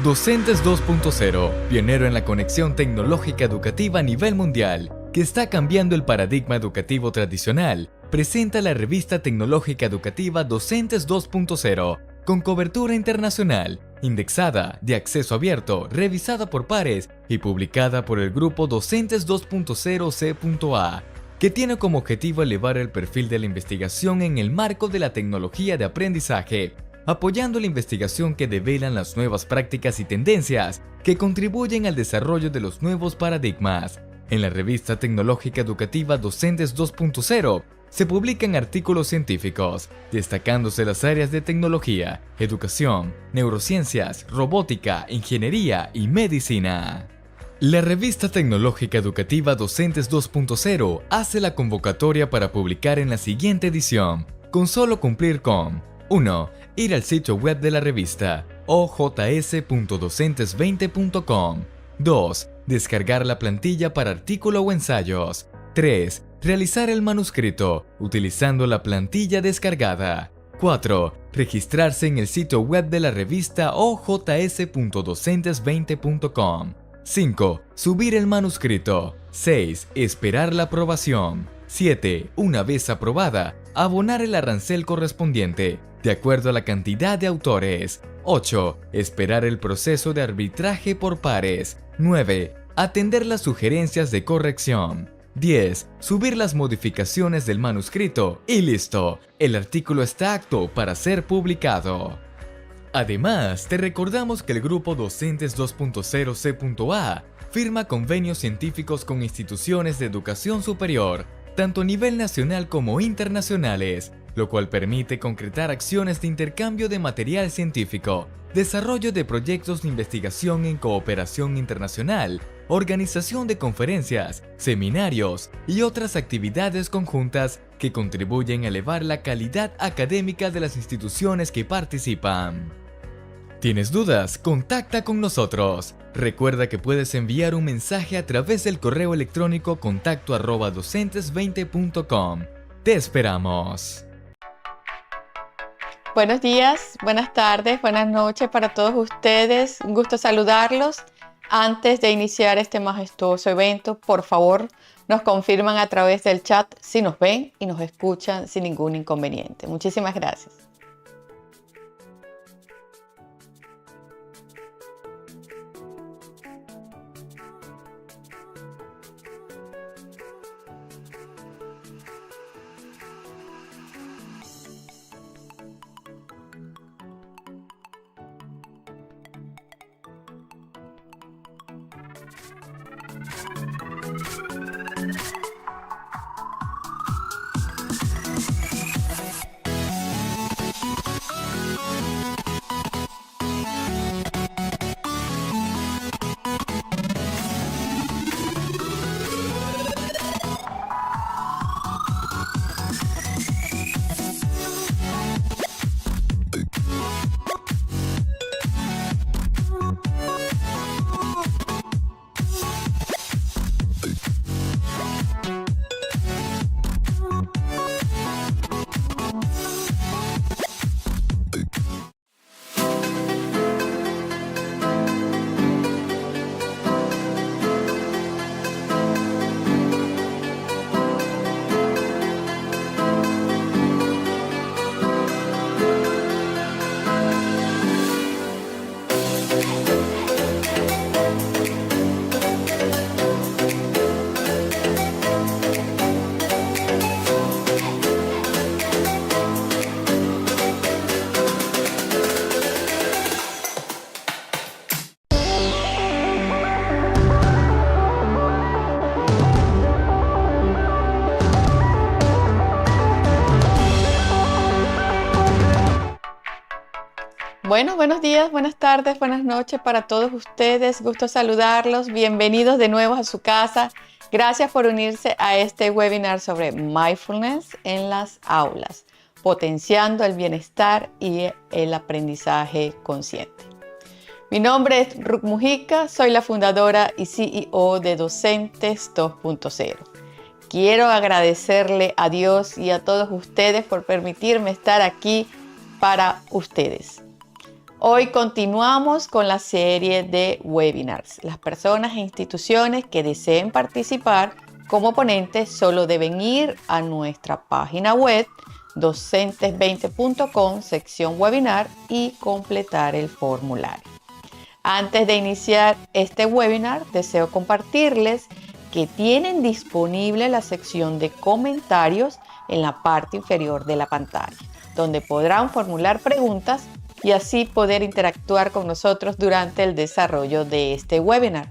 Docentes 2.0, pionero en la conexión tecnológica educativa a nivel mundial, que está cambiando el paradigma educativo tradicional, presenta la revista tecnológica educativa Docentes 2.0, con cobertura internacional, indexada, de acceso abierto, revisada por pares y publicada por el grupo Docentes 2.0 C.A, que tiene como objetivo elevar el perfil de la investigación en el marco de la tecnología de aprendizaje, apoyando la investigación que develan las nuevas prácticas y tendencias que contribuyen al desarrollo de los nuevos paradigmas. En la revista tecnológica educativa Docentes 2.0 se publican artículos científicos, destacándose las áreas de tecnología, educación, neurociencias, robótica, ingeniería y medicina. La revista tecnológica educativa Docentes 2.0 hace la convocatoria para publicar en la siguiente edición, con solo cumplir con 1. Ir al sitio web de la revista ojs.docentes20.com. 2. Descargar la plantilla para artículo o ensayos. 3. Realizar el manuscrito utilizando la plantilla descargada. 4. Registrarse en el sitio web de la revista ojs.docentes20.com. 5. Subir el manuscrito. 6. Esperar la aprobación. 7. Una vez aprobada, abonar el arancel correspondiente, de acuerdo a la cantidad de autores. 8. Esperar el proceso de arbitraje por pares. 9. Atender las sugerencias de corrección. 10. Subir las modificaciones del manuscrito y listo, el artículo está apto para ser publicado. Además, te recordamos que el grupo Docentes 2.0 C.A firma convenios científicos con instituciones de educación superior, tanto a nivel nacional como internacionales, lo cual permite concretar acciones de intercambio de material científico, desarrollo de proyectos de investigación en cooperación internacional, organización de conferencias, seminarios y otras actividades conjuntas que contribuyen a elevar la calidad académica de las instituciones que participan. ¿Tienes dudas? Contacta con nosotros. Recuerda que puedes enviar un mensaje a través del correo electrónico contacto@docentes20.com. ¡Te esperamos! Buenos días, buenas tardes, buenas noches para todos ustedes. Un gusto saludarlos. Antes de iniciar este majestuoso evento, por favor, nos confirman a través del chat si nos ven y nos escuchan sin ningún inconveniente. Muchísimas gracias. Bueno, buenos días, buenas tardes, buenas noches para todos ustedes. Gusto saludarlos. Bienvenidos de nuevo a su casa. Gracias por unirse a este webinar sobre mindfulness en las aulas, potenciando el bienestar y el aprendizaje consciente. Mi nombre es Ruth Mujica, soy la fundadora y CEO de Docentes 2.0. Quiero agradecerle a Dios y a todos ustedes por permitirme estar aquí para ustedes. Hoy continuamos con la serie de webinars. Las personas e instituciones que deseen participar como ponentes solo deben ir a nuestra página web docentes20.com, sección webinar, y completar el formulario. Antes de iniciar este webinar, deseo compartirles que tienen disponible la sección de comentarios en la parte inferior de la pantalla, donde podrán formular preguntas y así poder interactuar con nosotros durante el desarrollo de este webinar.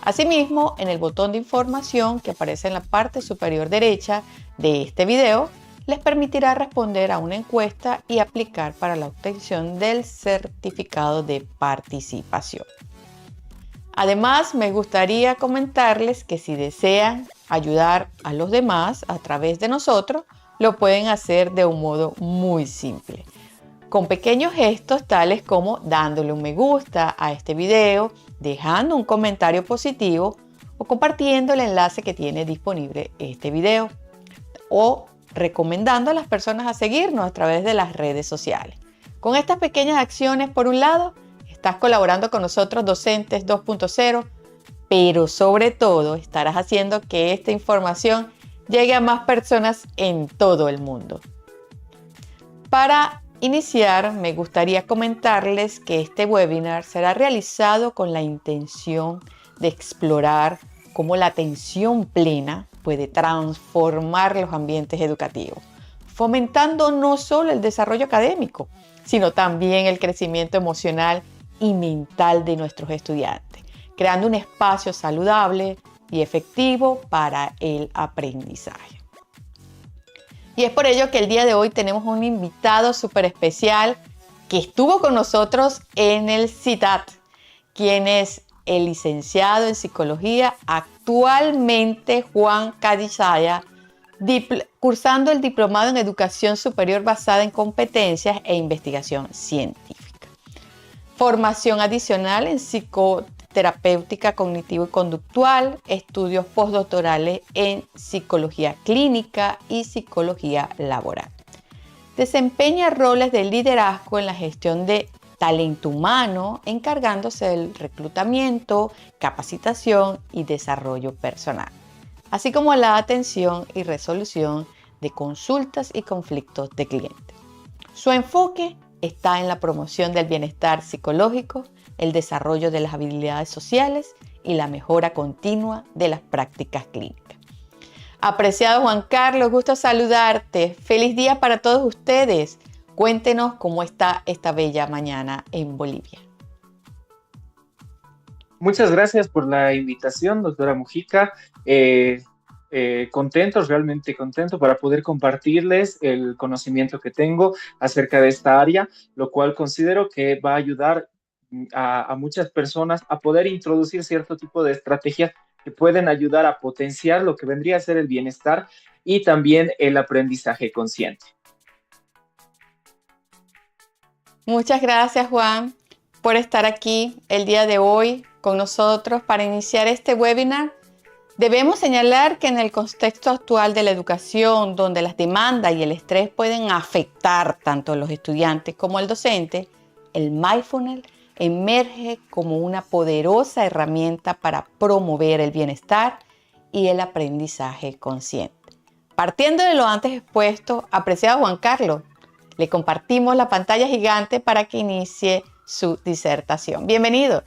Asimismo, en el botón de información que aparece en la parte superior derecha de este video, les permitirá responder a una encuesta y aplicar para la obtención del certificado de participación. Además, me gustaría comentarles que si desean ayudar a los demás a través de nosotros, lo pueden hacer de un modo muy simple, con pequeños gestos tales como dándole un me gusta a este video, dejando un comentario positivo o compartiendo el enlace que tiene disponible este video, o recomendando a las personas a seguirnos a través de las redes sociales. Con estas pequeñas acciones, por un lado, estás colaborando con nosotros, Docentes 2.0, pero sobre todo estarás haciendo que esta información llegue a más personas en todo el mundo. Para iniciar, me gustaría comentarles que este webinar será realizado con la intención de explorar cómo la atención plena puede transformar los ambientes educativos, fomentando no solo el desarrollo académico, sino también el crecimiento emocional y mental de nuestros estudiantes, creando un espacio saludable y efectivo para el aprendizaje. Y es por ello que el día de hoy tenemos un invitado súper especial que estuvo con nosotros en el CITAT, quien es el licenciado en psicología, actualmente Juan Cadizaya, cursando el diplomado en educación superior basada en competencias e investigación científica. Formación adicional en psicoterapéutica cognitivo y conductual, estudios postdoctorales en psicología clínica y psicología laboral. Desempeña roles de liderazgo en la gestión de talento humano, encargándose del reclutamiento, capacitación y desarrollo personal, así como la atención y resolución de consultas y conflictos de clientes. Su enfoque está en la promoción del bienestar psicológico, el desarrollo de las habilidades sociales y la mejora continua de las prácticas clínicas. Apreciado Juan Carlos, gusto saludarte. Feliz día para todos ustedes. Cuéntenos cómo está esta bella mañana en Bolivia. Muchas gracias por la invitación, doctora Mujica. Realmente contento para poder compartirles el conocimiento que tengo acerca de esta área, lo cual considero que va a ayudar a muchas personas a poder introducir cierto tipo de estrategias que pueden ayudar a potenciar lo que vendría a ser el bienestar y también el aprendizaje consciente. Muchas gracias, Juan, por estar aquí el día de hoy con nosotros para iniciar este webinar. Debemos señalar que en el contexto actual de la educación, donde las demandas y el estrés pueden afectar tanto a los estudiantes como al docente, el mindfulness emerge como una poderosa herramienta para promover el bienestar y el aprendizaje consciente. Partiendo de lo antes expuesto, apreciado Juan Carlos, le compartimos la pantalla gigante para que inicie su disertación. Bienvenido.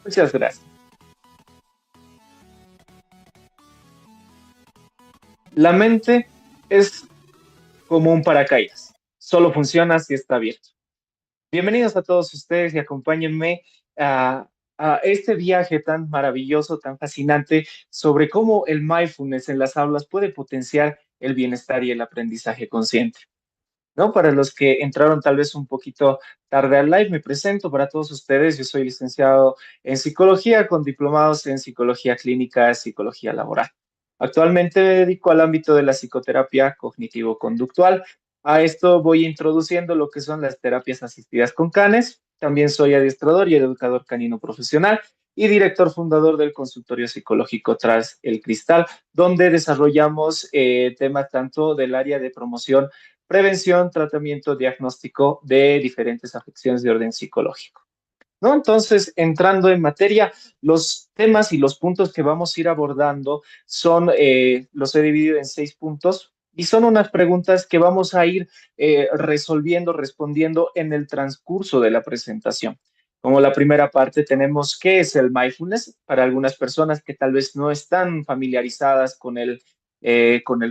Muchas gracias. La mente es como un paracaídas. Solo funciona si está abierto. Bienvenidos a todos ustedes y acompáñenme a este viaje tan maravilloso, tan fascinante sobre cómo el mindfulness en las aulas puede potenciar el bienestar y el aprendizaje consciente, ¿no? Para los que entraron tal vez un poquito tarde al live, me presento para todos ustedes. Yo soy licenciado en psicología con diplomados en psicología clínica y psicología laboral. Actualmente me dedico al ámbito de la psicoterapia cognitivo-conductual. A esto voy introduciendo lo que son las terapias asistidas con canes. También soy adiestrador y educador canino profesional y director fundador del consultorio psicológico Tras el Cristal, donde desarrollamos temas tanto del área de promoción prevención, tratamiento, diagnóstico de diferentes afecciones de orden psicológico, ¿no? Entonces, entrando en materia, los temas y los puntos que vamos a ir abordando son, los he dividido en 6 puntos y son unas preguntas que vamos a ir resolviendo, respondiendo en el transcurso de la presentación. Como la primera parte tenemos qué es el mindfulness para algunas personas que tal vez no están familiarizadas con el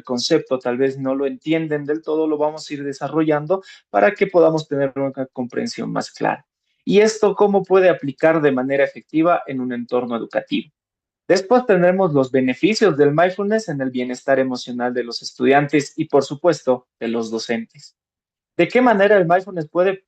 concepto, tal vez no lo entienden del todo, lo vamos a ir desarrollando para que podamos tener una comprensión más clara. Y esto cómo puede aplicar de manera efectiva en un entorno educativo. Después tendremos los beneficios del mindfulness en el bienestar emocional de los estudiantes y, por supuesto, de los docentes. ¿De qué manera el mindfulness puede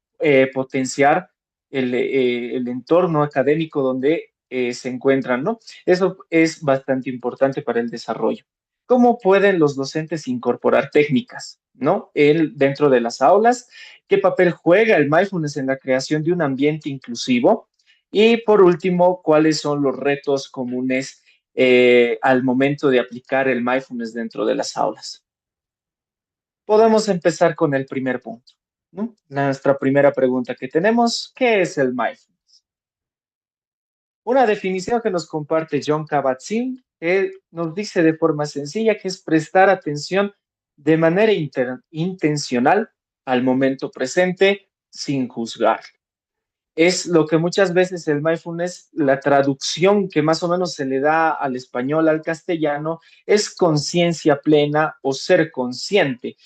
potenciar el entorno académico donde se encuentran, ¿no? Eso es bastante importante para el desarrollo. ¿Cómo pueden los docentes incorporar técnicas, ¿no? Dentro de las aulas, ¿qué papel juega el mindfulness en la creación de un ambiente inclusivo? Y por último, ¿cuáles son los retos comunes al momento de aplicar el mindfulness dentro de las aulas? Podemos empezar con el primer punto, ¿no? Nuestra primera pregunta que tenemos, ¿qué es el mindfulness? Una definición que nos comparte John Kabat-Zinn, nos dice de forma sencilla que es prestar atención de manera intencional al momento presente sin juzgar. Es lo que muchas veces el mindfulness, la traducción que más o menos se le da al español, al castellano, es conciencia plena o ser consciente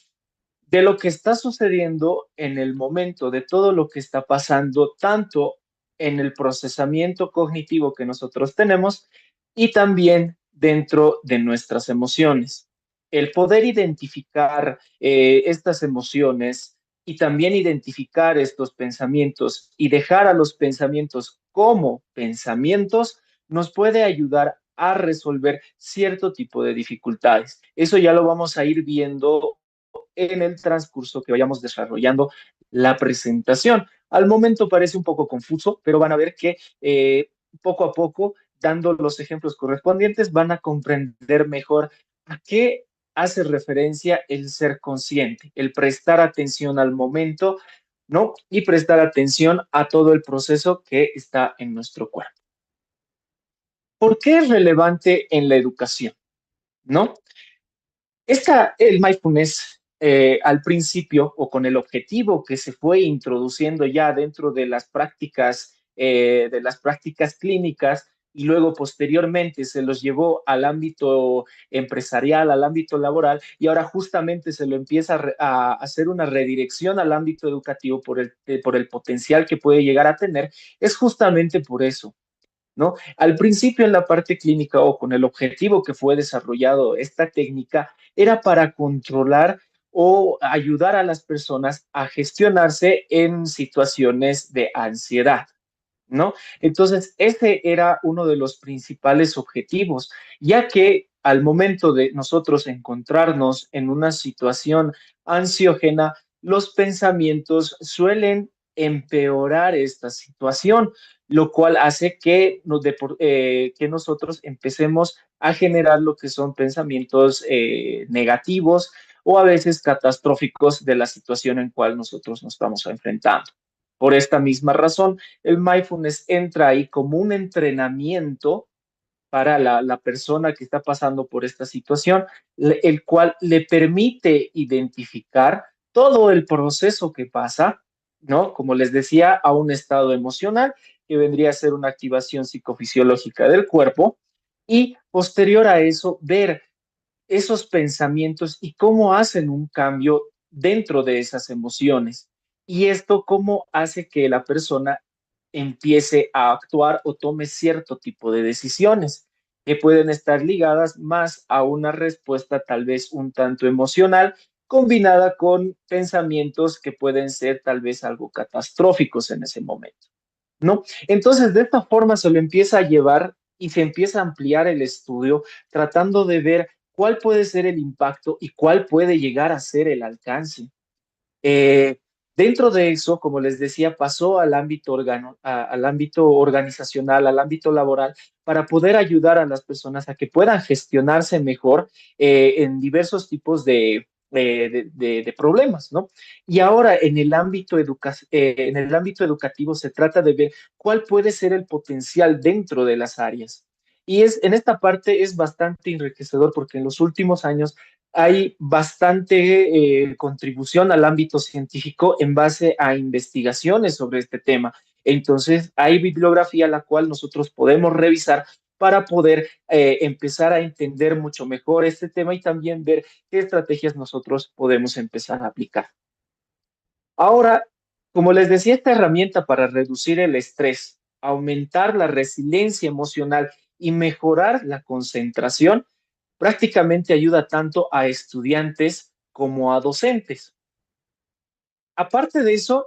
de lo que está sucediendo en el momento, de todo lo que está pasando, tanto en el procesamiento cognitivo que nosotros tenemos y también dentro de nuestras emociones. El poder identificar estas emociones y también identificar estos pensamientos y dejar a los pensamientos como pensamientos nos puede ayudar a resolver cierto tipo de dificultades. Eso ya lo vamos a ir viendo en el transcurso que vayamos desarrollando la presentación. Al momento parece un poco confuso, pero van a ver que poco a poco, dando los ejemplos correspondientes, van a comprender mejor a qué hace referencia el ser consciente, el prestar atención al momento, ¿no? Y prestar atención a todo el proceso que está en nuestro cuerpo. ¿Por qué es relevante en la educación? ¿No? El mindfulness al principio o con el objetivo que se fue introduciendo ya dentro de las prácticas clínicas y luego posteriormente se los llevó al ámbito empresarial, al ámbito laboral y ahora justamente se lo empieza a hacer una redirección al ámbito educativo por el potencial que puede llegar a tener, es justamente por eso, ¿no? Al principio en la parte clínica o con el objetivo que fue desarrollado esta técnica era para controlar o ayudar a las personas a gestionarse en situaciones de ansiedad, ¿no? Entonces, ese era uno de los principales objetivos, ya que al momento de nosotros encontrarnos en una situación ansiógena, los pensamientos suelen empeorar esta situación, lo cual hace que nosotros empecemos a generar lo que son pensamientos negativos o a veces catastróficos de la situación en cual nosotros nos estamos enfrentando. Por esta misma razón, el mindfulness entra ahí como un entrenamiento para la persona que está pasando por esta situación, el cual le permite identificar todo el proceso que pasa, ¿no? Como les decía, a un estado emocional que vendría a ser una activación psicofisiológica del cuerpo y posterior a eso ver esos pensamientos y cómo hacen un cambio dentro de esas emociones. Y esto cómo hace que la persona empiece a actuar o tome cierto tipo de decisiones que pueden estar ligadas más a una respuesta tal vez un tanto emocional combinada con pensamientos que pueden ser tal vez algo catastróficos en ese momento, ¿no? Entonces, de esta forma se lo empieza a llevar y se empieza a ampliar el estudio tratando de ver cuál puede ser el impacto y cuál puede llegar a ser el alcance. Eh, Dentro de eso, como les decía, pasó al ámbito organizacional, al ámbito laboral, para poder ayudar a las personas a que puedan gestionarse mejor en diversos tipos de problemas, ¿no? Y ahora en el ámbito educativo se trata de ver cuál puede ser el potencial dentro de las áreas. Y en esta parte es bastante enriquecedor porque en los últimos años hay bastante contribución al ámbito científico en base a investigaciones sobre este tema. Entonces, hay bibliografía la cual nosotros podemos revisar para poder empezar a entender mucho mejor este tema y también ver qué estrategias nosotros podemos empezar a aplicar. Ahora, como les decía, esta herramienta para reducir el estrés, aumentar la resiliencia emocional y mejorar la concentración, prácticamente ayuda tanto a estudiantes como a docentes. Aparte de eso,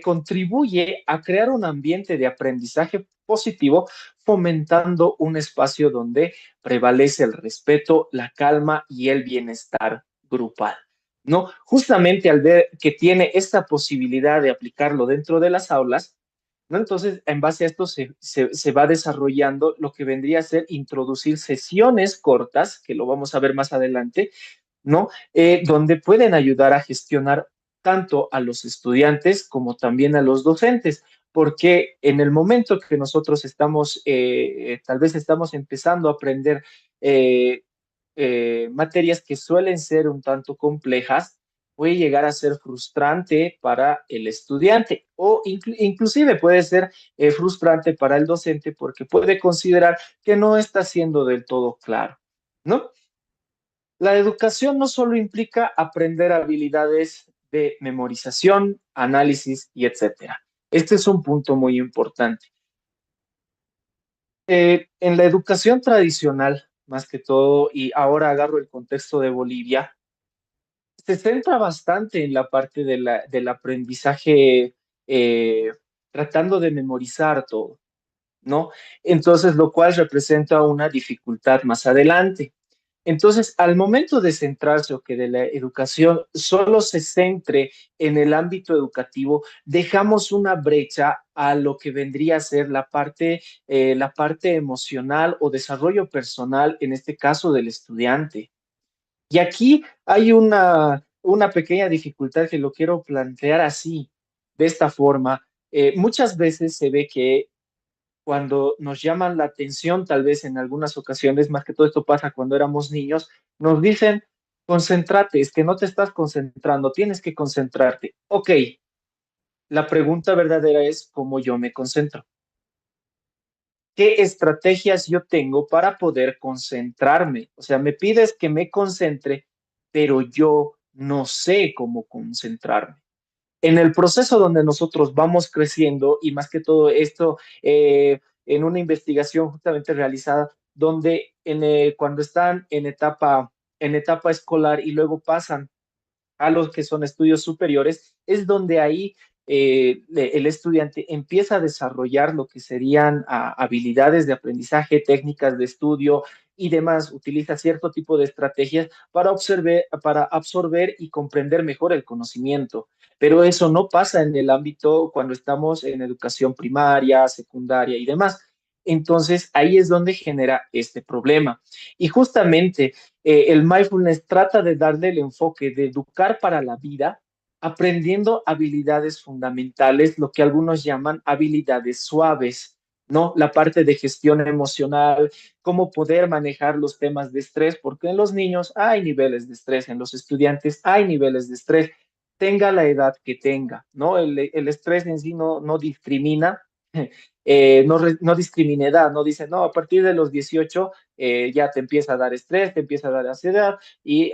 contribuye a crear un ambiente de aprendizaje positivo, fomentando un espacio donde prevalece el respeto, la calma y el bienestar grupal. ¿No? Justamente al ver que tiene esta posibilidad de aplicarlo dentro de las aulas, ¿no? Entonces, en base a esto se va desarrollando lo que vendría a ser introducir sesiones cortas, que lo vamos a ver más adelante, ¿no? Donde pueden ayudar a gestionar tanto a los estudiantes como también a los docentes, porque en el momento que nosotros tal vez estamos empezando a aprender eh, materias que suelen ser un tanto complejas, puede llegar a ser frustrante para el estudiante o inclusive puede ser frustrante para el docente porque puede considerar que no está siendo del todo claro, ¿no? La educación no solo implica aprender habilidades de memorización, análisis y etcétera. Este es un punto muy importante. En la educación tradicional, más que todo, y ahora agarro el contexto de Bolivia, se centra bastante en la parte del aprendizaje, eh, tratando de memorizar todo, ¿no? Entonces, lo cual representa una dificultad más adelante. Entonces, al momento de centrarse o que de la educación solo se centre en el ámbito educativo, dejamos una brecha a lo que vendría a ser la parte emocional o desarrollo personal, en este caso del estudiante. Y aquí hay una pequeña dificultad que lo quiero plantear así, de esta forma. Muchas veces se ve que cuando nos llaman la atención, tal vez en algunas ocasiones, más que todo esto pasa cuando éramos niños, nos dicen, concéntrate, es que no te estás concentrando, tienes que concentrarte. Ok, la pregunta verdadera es cómo yo me concentro. ¿Qué estrategias yo tengo para poder concentrarme? O sea, me pides que me concentre, pero yo no sé cómo concentrarme. En el proceso donde nosotros vamos creciendo y más que todo esto en una investigación justamente realizada donde cuando están en etapa escolar y luego pasan a los que son estudios superiores, es donde ahí el estudiante empieza a desarrollar lo que serían habilidades de aprendizaje, técnicas de estudio y demás. Utiliza cierto tipo de estrategias para absorber y comprender mejor el conocimiento. Pero eso no pasa en el ámbito cuando estamos en educación primaria, secundaria y demás. Entonces, ahí es donde genera este problema. Y justamente el mindfulness trata de darle el enfoque de educar para la vida, aprendiendo habilidades fundamentales, lo que algunos llaman habilidades suaves, ¿no? La parte de gestión emocional, cómo poder manejar los temas de estrés, porque en los niños hay niveles de estrés, en los estudiantes hay niveles de estrés, tenga la edad que tenga, ¿no? El estrés en sí no discrimina, no discrimina edad, no dice, no, a partir de los 18 ya te empieza a dar estrés, te empieza a dar ansiedad y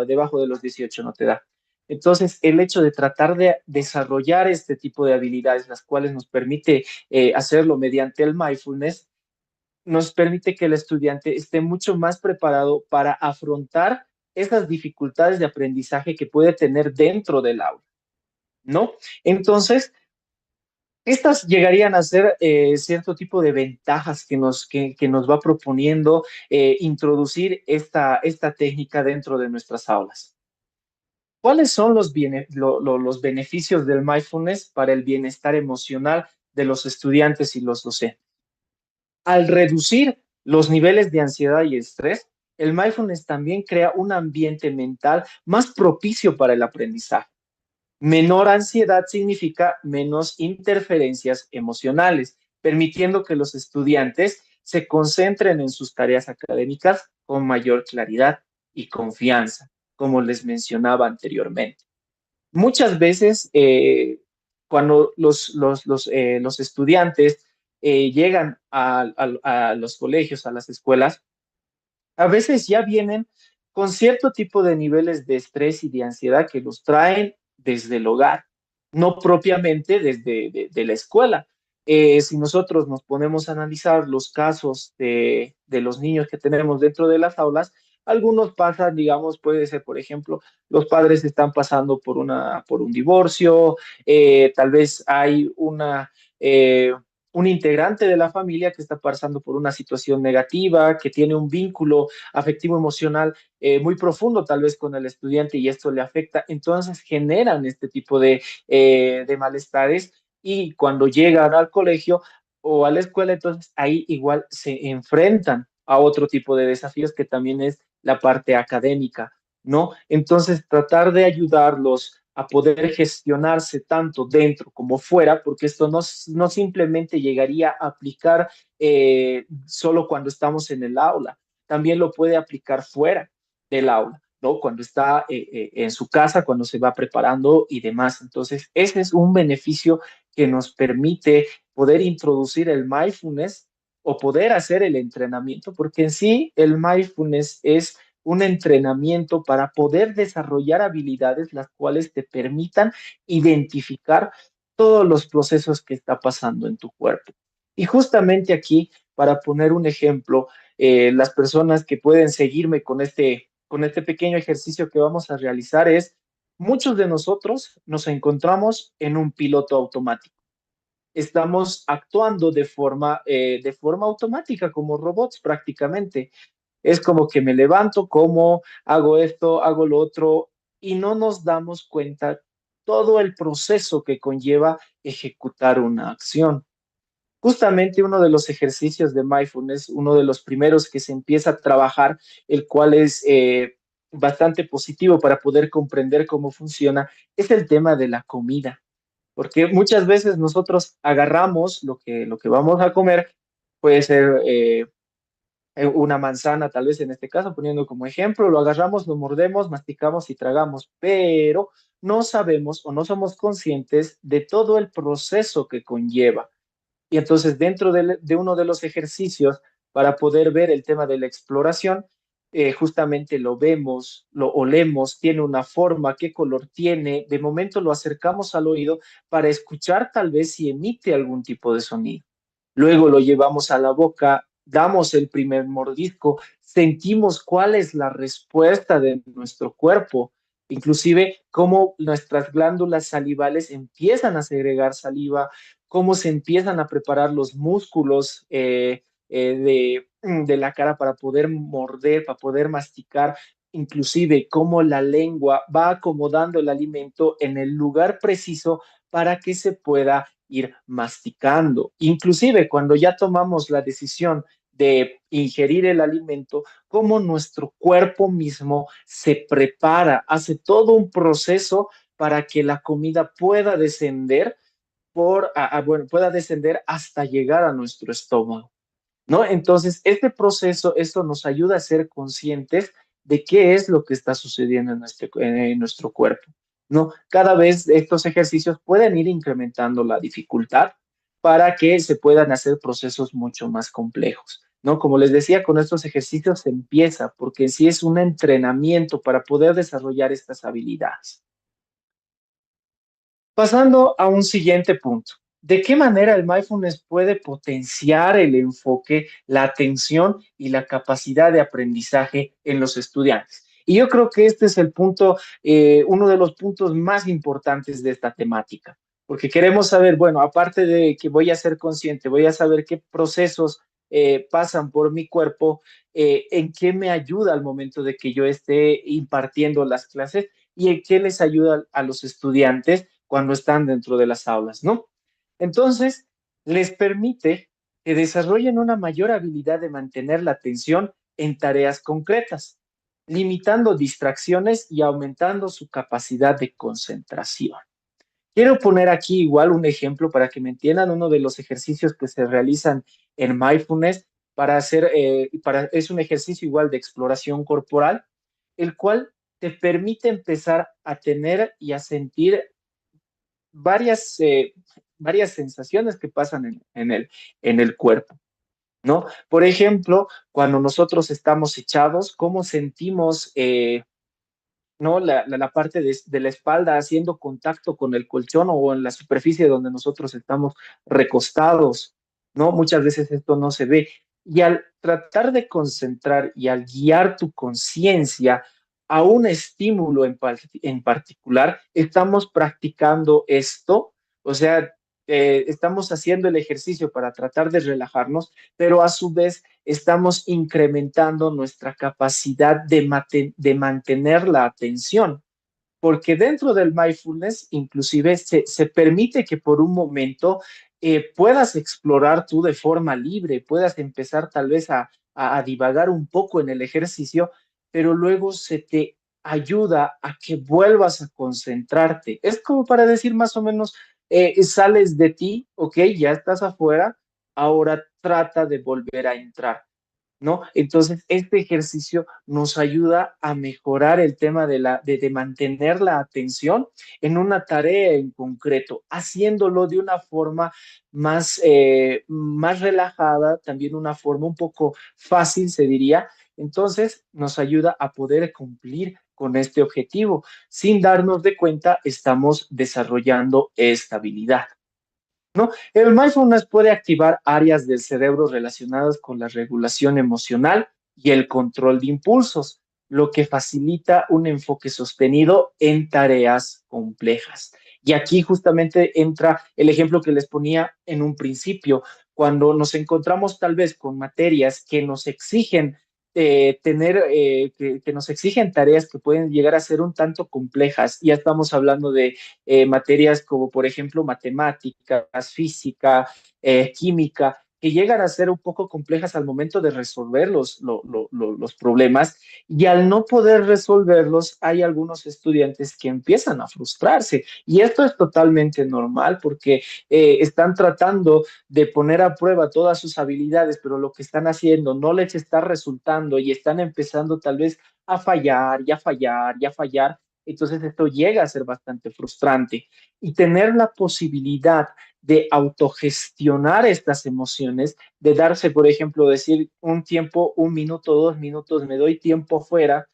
debajo de los 18 no te da. Entonces, el hecho de tratar de desarrollar este tipo de habilidades, las cuales nos permite hacerlo mediante el mindfulness, nos permite que el estudiante esté mucho más preparado para afrontar esas dificultades de aprendizaje que puede tener dentro del aula, ¿no? Entonces, estas llegarían a ser cierto tipo de ventajas que nos va proponiendo introducir esta técnica dentro de nuestras aulas. ¿Cuáles son los beneficios del mindfulness para el bienestar emocional de los estudiantes y los docentes? Al reducir los niveles de ansiedad y estrés, el mindfulness también crea un ambiente mental más propicio para el aprendizaje. Menor ansiedad significa menos interferencias emocionales, permitiendo que los estudiantes se concentren en sus tareas académicas con mayor claridad y confianza, como les mencionaba anteriormente. Muchas veces, cuando los estudiantes llegan a los colegios, a las escuelas, a veces ya vienen con cierto tipo de niveles de estrés y de ansiedad que los traen desde el hogar, no propiamente desde de la escuela. Si nosotros nos ponemos a analizar los casos de los niños que tenemos dentro de las aulas, algunos pasan, digamos, puede ser, por ejemplo, los padres están pasando por un divorcio, tal vez hay eh, un integrante de la familia que está pasando por una situación negativa, que tiene un vínculo afectivo emocional muy profundo tal vez con el estudiante y esto le afecta, entonces generan este tipo de malestares y cuando llegan al colegio o a la escuela, entonces ahí igual se enfrentan a otro tipo de desafíos que también es la parte académica, ¿no? Entonces tratar de ayudarlos a poder gestionarse tanto dentro como fuera, porque esto no simplemente llegaría a aplicar solo cuando estamos en el aula, también lo puede aplicar fuera del aula, ¿no? Cuando está en su casa, cuando se va preparando y demás. Entonces, ese es un beneficio que nos permite poder introducir el mindfulness o poder hacer el entrenamiento, porque en sí el mindfulness es un entrenamiento para poder desarrollar habilidades las cuales te permitan identificar todos los procesos que está pasando en tu cuerpo. Y justamente aquí, para poner un ejemplo, las personas que pueden seguirme con este pequeño ejercicio que vamos a realizar es, muchos de nosotros nos encontramos en un piloto automático. Estamos actuando de forma automática, como robots prácticamente. Es como que me levanto, como, hago esto, hago lo otro, y no nos damos cuenta todo el proceso que conlleva ejecutar una acción. Justamente uno de los ejercicios de mindfulness, uno de los primeros que se empieza a trabajar, el cual es bastante positivo para poder comprender cómo funciona, es el tema de la comida. Porque muchas veces nosotros agarramos lo que vamos a comer, puede ser una manzana, tal vez en este caso, poniendo como ejemplo, lo agarramos, lo mordemos, masticamos y tragamos, pero no sabemos o no somos conscientes de todo el proceso que conlleva. Y entonces dentro de uno de los ejercicios para poder ver el tema de la exploración, justamente lo vemos, lo olemos, tiene una forma, qué color tiene, de momento lo acercamos al oído para escuchar tal vez si emite algún tipo de sonido. Luego lo llevamos a la boca, damos el primer mordisco, sentimos cuál es la respuesta de nuestro cuerpo, inclusive cómo nuestras glándulas salivales empiezan a segregar saliva, cómo se empiezan a preparar los músculos de la cara para poder morder, para poder masticar, inclusive cómo la lengua va acomodando el alimento en el lugar preciso para que se pueda ir masticando. Inclusive cuando ya tomamos la decisión de ingerir el alimento, cómo nuestro cuerpo mismo se prepara, hace todo un proceso para que la comida pueda descender bueno, pueda descender hasta llegar a nuestro estómago, ¿no? Entonces, este proceso, esto nos ayuda a ser conscientes de qué es lo que está sucediendo en nuestro cuerpo, ¿no? Cada vez estos ejercicios pueden ir incrementando la dificultad para que se puedan hacer procesos mucho más complejos, ¿no? Como les decía, con estos ejercicios se empieza, porque en sí es un entrenamiento para poder desarrollar estas habilidades. Pasando a un siguiente punto. ¿De qué manera el mindfulness puede potenciar el enfoque, la atención y la capacidad de aprendizaje en los estudiantes? Y yo creo que este es el punto, uno de los puntos más importantes de esta temática, porque queremos saber, bueno, aparte de que voy a ser consciente, voy a saber qué procesos pasan por mi cuerpo, en qué me ayuda al momento de que yo esté impartiendo las clases y en qué les ayuda a los estudiantes cuando están dentro de las aulas, ¿no? Entonces, les permite que desarrollen una mayor habilidad de mantener la atención en tareas concretas, limitando distracciones y aumentando su capacidad de concentración. Quiero poner aquí igual un ejemplo para que me entiendan, uno de los ejercicios que se realizan en mindfulness es un ejercicio igual de exploración corporal, el cual te permite empezar a tener y a sentir varias, varias sensaciones que pasan en el cuerpo, ¿no? Por ejemplo, cuando nosotros estamos echados, ¿cómo sentimos ¿no? La parte de la espalda haciendo contacto con el colchón o en la superficie donde nosotros estamos recostados, ¿no? Muchas veces esto no se ve. Y al tratar de concentrar y al guiar tu conciencia a un estímulo en particular, estamos practicando esto, o sea, estamos haciendo el ejercicio para tratar de relajarnos, pero a su vez estamos incrementando nuestra capacidad de mantener la atención, porque dentro del mindfulness inclusive se permite que por un momento puedas explorar tú de forma libre, puedas empezar tal vez a divagar un poco en el ejercicio, pero luego se te ayuda a que vuelvas a concentrarte. Es como para decir más o menos, sales de ti, ok, ya estás afuera, ahora trata de volver a entrar. ¿No? Entonces, este ejercicio nos ayuda a mejorar el tema de mantener la atención en una tarea en concreto, haciéndolo de una forma más relajada, también una forma un poco fácil, se diría. Entonces, nos ayuda a poder cumplir con este objetivo. Sin darnos de cuenta, estamos desarrollando esta habilidad, ¿no? El mindfulness puede activar áreas del cerebro relacionadas con la regulación emocional y el control de impulsos, lo que facilita un enfoque sostenido en tareas complejas. Y aquí justamente entra el ejemplo que les ponía en un principio, cuando nos encontramos tal vez con materias que nos exigen que nos exigen tareas que pueden llegar a ser un tanto complejas. Ya estamos hablando de materias como, por ejemplo, matemáticas, física, química, que llegan a ser un poco complejas al momento de resolver los problemas, y al no poder resolverlos, hay algunos estudiantes que empiezan a frustrarse. Y esto es totalmente normal porque están tratando de poner a prueba todas sus habilidades, pero lo que están haciendo no les está resultando y están empezando tal vez a fallar y a fallar y a fallar. Entonces esto llega a ser bastante frustrante, y tener la posibilidad de autogestionar estas emociones, de darse, por ejemplo, decir un tiempo, un minuto, 2 minutos, me doy tiempo fuera,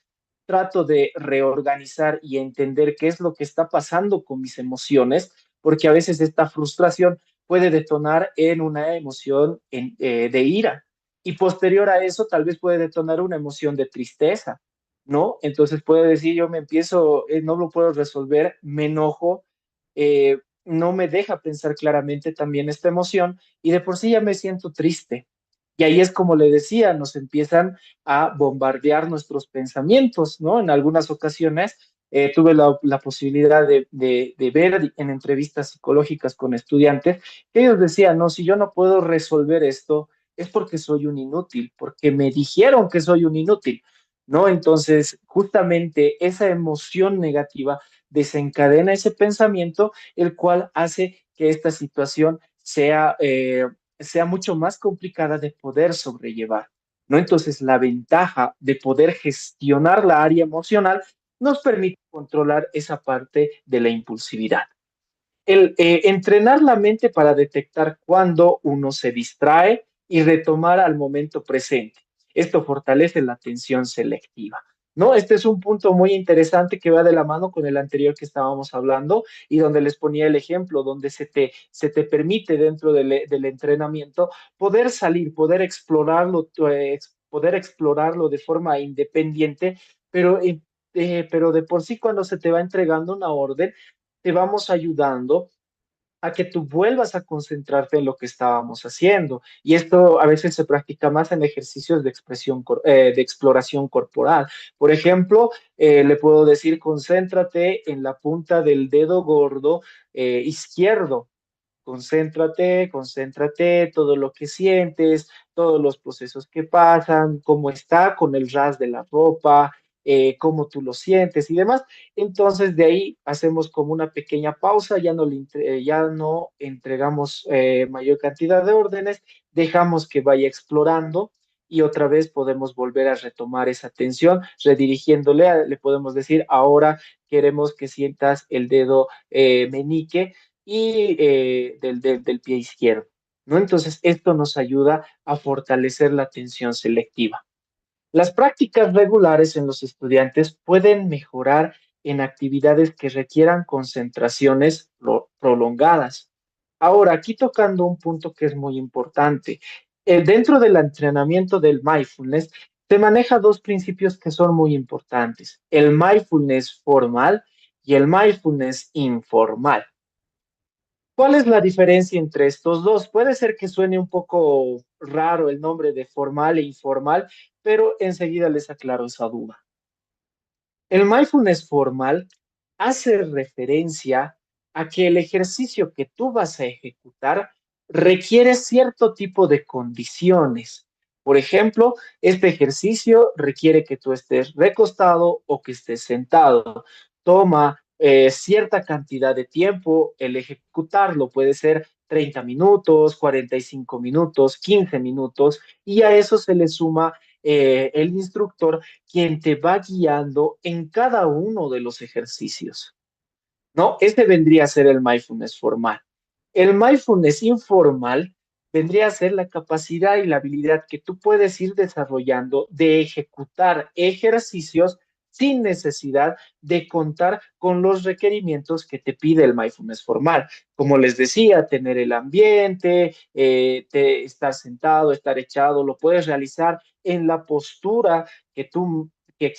trato de reorganizar y entender qué es lo que está pasando con mis emociones, porque a veces esta frustración puede detonar en una emoción de ira, y posterior a eso tal vez puede detonar una emoción de tristeza, ¿no? Entonces puede decir, yo me empiezo, no lo puedo resolver, me enojo, no me deja pensar claramente también esta emoción, y de por sí ya me siento triste. Y ahí es como le decía, nos empiezan a bombardear nuestros pensamientos, ¿no? En algunas ocasiones tuve la posibilidad de ver en entrevistas psicológicas con estudiantes que ellos decían, no, si yo no puedo resolver esto, es porque soy un inútil, porque me dijeron que soy un inútil, ¿no? Entonces, justamente esa emoción negativa desencadena ese pensamiento, el cual hace que esta situación sea mucho más complicada de poder sobrellevar, ¿no? Entonces, la ventaja de poder gestionar la área emocional nos permite controlar esa parte de la impulsividad. Entrenar la mente para detectar cuando uno se distrae y retomar al momento presente. Esto fortalece la atención selectiva, ¿no? Este es un punto muy interesante que va de la mano con el anterior que estábamos hablando, y donde les ponía el ejemplo, donde se te permite dentro del entrenamiento poder salir, poder explorarlo de forma independiente, pero de por sí cuando se te va entregando una orden, te vamos ayudando a que tú vuelvas a concentrarte en lo que estábamos haciendo. Y esto a veces se practica más en ejercicios de exploración corporal. Por ejemplo, le puedo decir, concéntrate en la punta del dedo gordo izquierdo, concéntrate, concéntrate, todo lo que sientes, todos los procesos que pasan, cómo está con el ras de la ropa, cómo tú lo sientes y demás. Entonces, de ahí hacemos como una pequeña pausa, ya no entregamos mayor cantidad de órdenes, dejamos que vaya explorando y otra vez podemos volver a retomar esa atención, redirigiéndole, le podemos decir, ahora queremos que sientas el dedo meñique y del pie izquierdo, ¿no? Entonces, esto nos ayuda a fortalecer la atención selectiva. Las prácticas regulares en los estudiantes pueden mejorar en actividades que requieran concentraciones prolongadas. Ahora, aquí tocando un punto que es muy importante. Dentro del entrenamiento del mindfulness, se maneja dos principios que son muy importantes, el mindfulness formal y el mindfulness informal. ¿Cuál es la diferencia entre estos dos? Puede ser que suene un poco raro el nombre de formal e informal, pero enseguida les aclaro esa duda. El mindfulness formal hace referencia a que el ejercicio que tú vas a ejecutar requiere cierto tipo de condiciones. Por ejemplo, este ejercicio requiere que tú estés recostado o que estés sentado. Toma cierta cantidad de tiempo el ejecutarlo. Puede ser 30 minutos, 45 minutos, 15 minutos, y a eso se le suma el instructor quien te va guiando en cada uno de los ejercicios, ¿no? Este vendría a ser el mindfulness formal. El mindfulness informal vendría a ser la capacidad y la habilidad que tú puedes ir desarrollando de ejecutar ejercicios sin necesidad de contar con los requerimientos que te pide el mindfulness formal. Como les decía, tener el ambiente, estar sentado, estar echado, lo puedes realizar en la postura que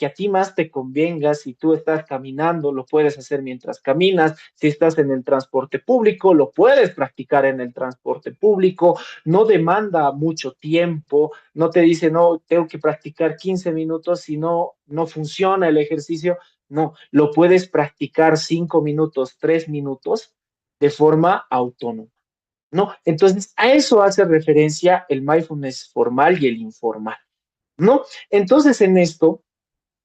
a ti más te convenga. Si tú estás caminando, lo puedes hacer mientras caminas. Si estás en el transporte público, lo puedes practicar en el transporte público. No demanda mucho tiempo. No te dice, no, tengo que practicar 15 minutos, si no, no funciona el ejercicio. No, lo puedes practicar 5 minutos, 3 minutos de forma autónoma, ¿no? Entonces, a eso hace referencia el mindfulness formal y el informal, ¿no? Entonces, en esto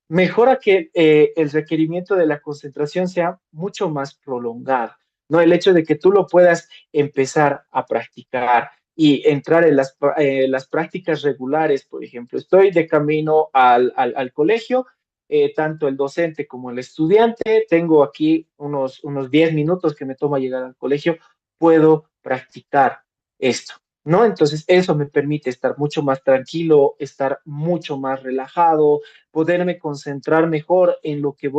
mejora que el requerimiento de la concentración sea mucho más prolongado, ¿no? El hecho de que tú lo puedas empezar a practicar y entrar en las prácticas regulares. Por ejemplo, estoy de camino al colegio, tanto el docente como el estudiante, tengo aquí unos 10 minutos que me toma llegar al colegio, puedo practicar esto, ¿no? Entonces, eso me permite estar mucho más tranquilo, estar mucho más relajado, poderme concentrar mejor en lo que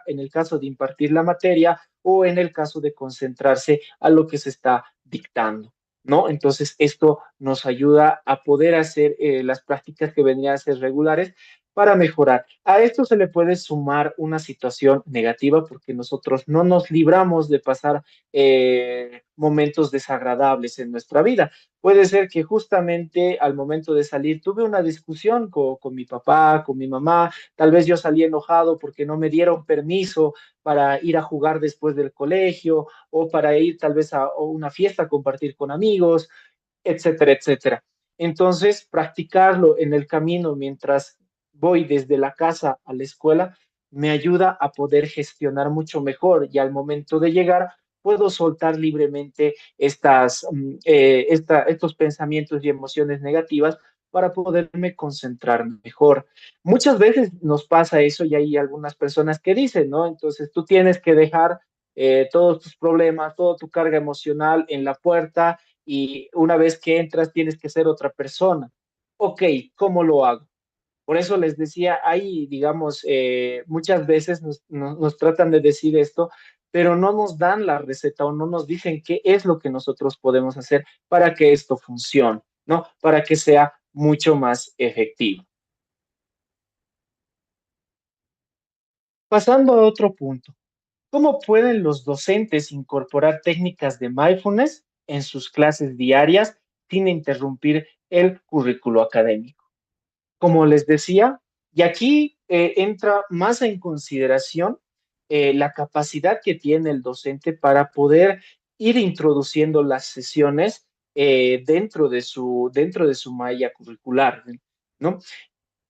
en el caso de impartir la materia o en el caso de concentrarse a lo que se está dictando, ¿no? Entonces, esto nos ayuda a poder hacer las prácticas que vendrían a ser regulares para mejorar. A esto se le puede sumar una situación negativa porque nosotros no nos libramos de pasar momentos desagradables en nuestra vida. Puede ser que justamente al momento de salir tuve una discusión con mi papá, con mi mamá, tal vez yo salí enojado porque no me dieron permiso para ir a jugar después del colegio o para ir tal vez a una fiesta a compartir con amigos, etcétera, etcétera. Entonces, practicarlo en el camino mientras voy desde la casa a la escuela me ayuda a poder gestionar mucho mejor y al momento de llegar puedo soltar libremente estos pensamientos y emociones negativas para poderme concentrar mejor. Muchas veces nos pasa eso y hay algunas personas que dicen, ¿no? Entonces tú tienes que dejar todos tus problemas, toda tu carga emocional en la puerta y una vez que entras tienes que ser otra persona. Ok, ¿cómo lo hago? Por eso les decía, hay, digamos, muchas veces nos tratan de decir esto, pero no nos dan la receta o no nos dicen qué es lo que nosotros podemos hacer para que esto funcione, ¿no? Para que sea mucho más efectivo. Pasando a otro punto, ¿cómo pueden los docentes incorporar técnicas de mindfulness en sus clases diarias sin interrumpir el currículo académico? Como les decía, y aquí entra más en consideración la capacidad que tiene el docente para poder ir introduciendo las sesiones dentro de su malla curricular, ¿no?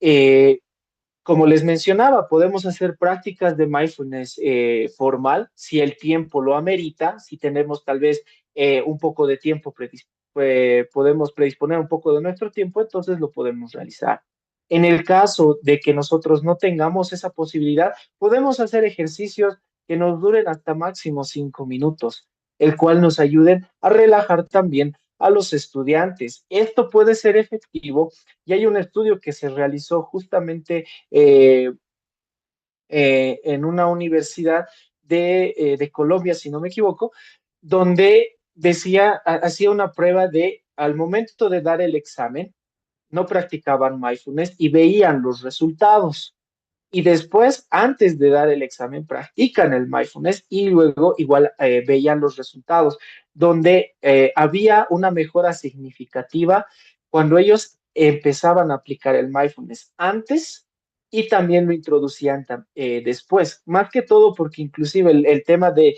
Eh, Como les mencionaba, podemos hacer prácticas de mindfulness formal si el tiempo lo amerita, si tenemos tal vez un poco de tiempo, podemos predisponer un poco de nuestro tiempo, entonces lo podemos realizar. En el caso de que nosotros no tengamos esa posibilidad, podemos hacer ejercicios que nos duren hasta máximo 5 minutos, el cual nos ayuden a relajar también a los estudiantes. Esto puede ser efectivo y hay un estudio que se realizó justamente en una universidad de Colombia, si no me equivoco, donde hacía una prueba de al momento de dar el examen, no practicaban mindfulness y veían los resultados. Y después, antes de dar el examen, practican el mindfulness y luego igual veían los resultados, donde había una mejora significativa cuando ellos empezaban a aplicar el mindfulness antes y también lo introducían después. Más que todo porque inclusive el tema de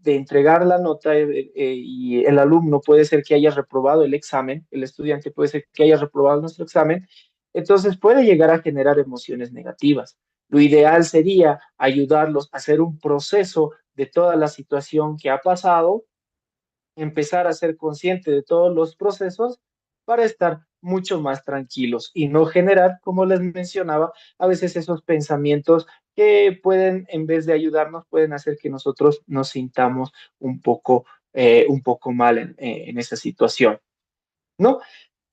entregar la nota y el alumno puede ser que haya reprobado el examen, el estudiante puede ser que haya reprobado nuestro examen, entonces puede llegar a generar emociones negativas. Lo ideal sería ayudarlos a hacer un proceso de toda la situación que ha pasado, empezar a ser consciente de todos los procesos para estar mucho más tranquilos y no generar, como les mencionaba, a veces esos pensamientos que pueden, en vez de ayudarnos, pueden hacer que nosotros nos sintamos un poco mal en esa situación, ¿no?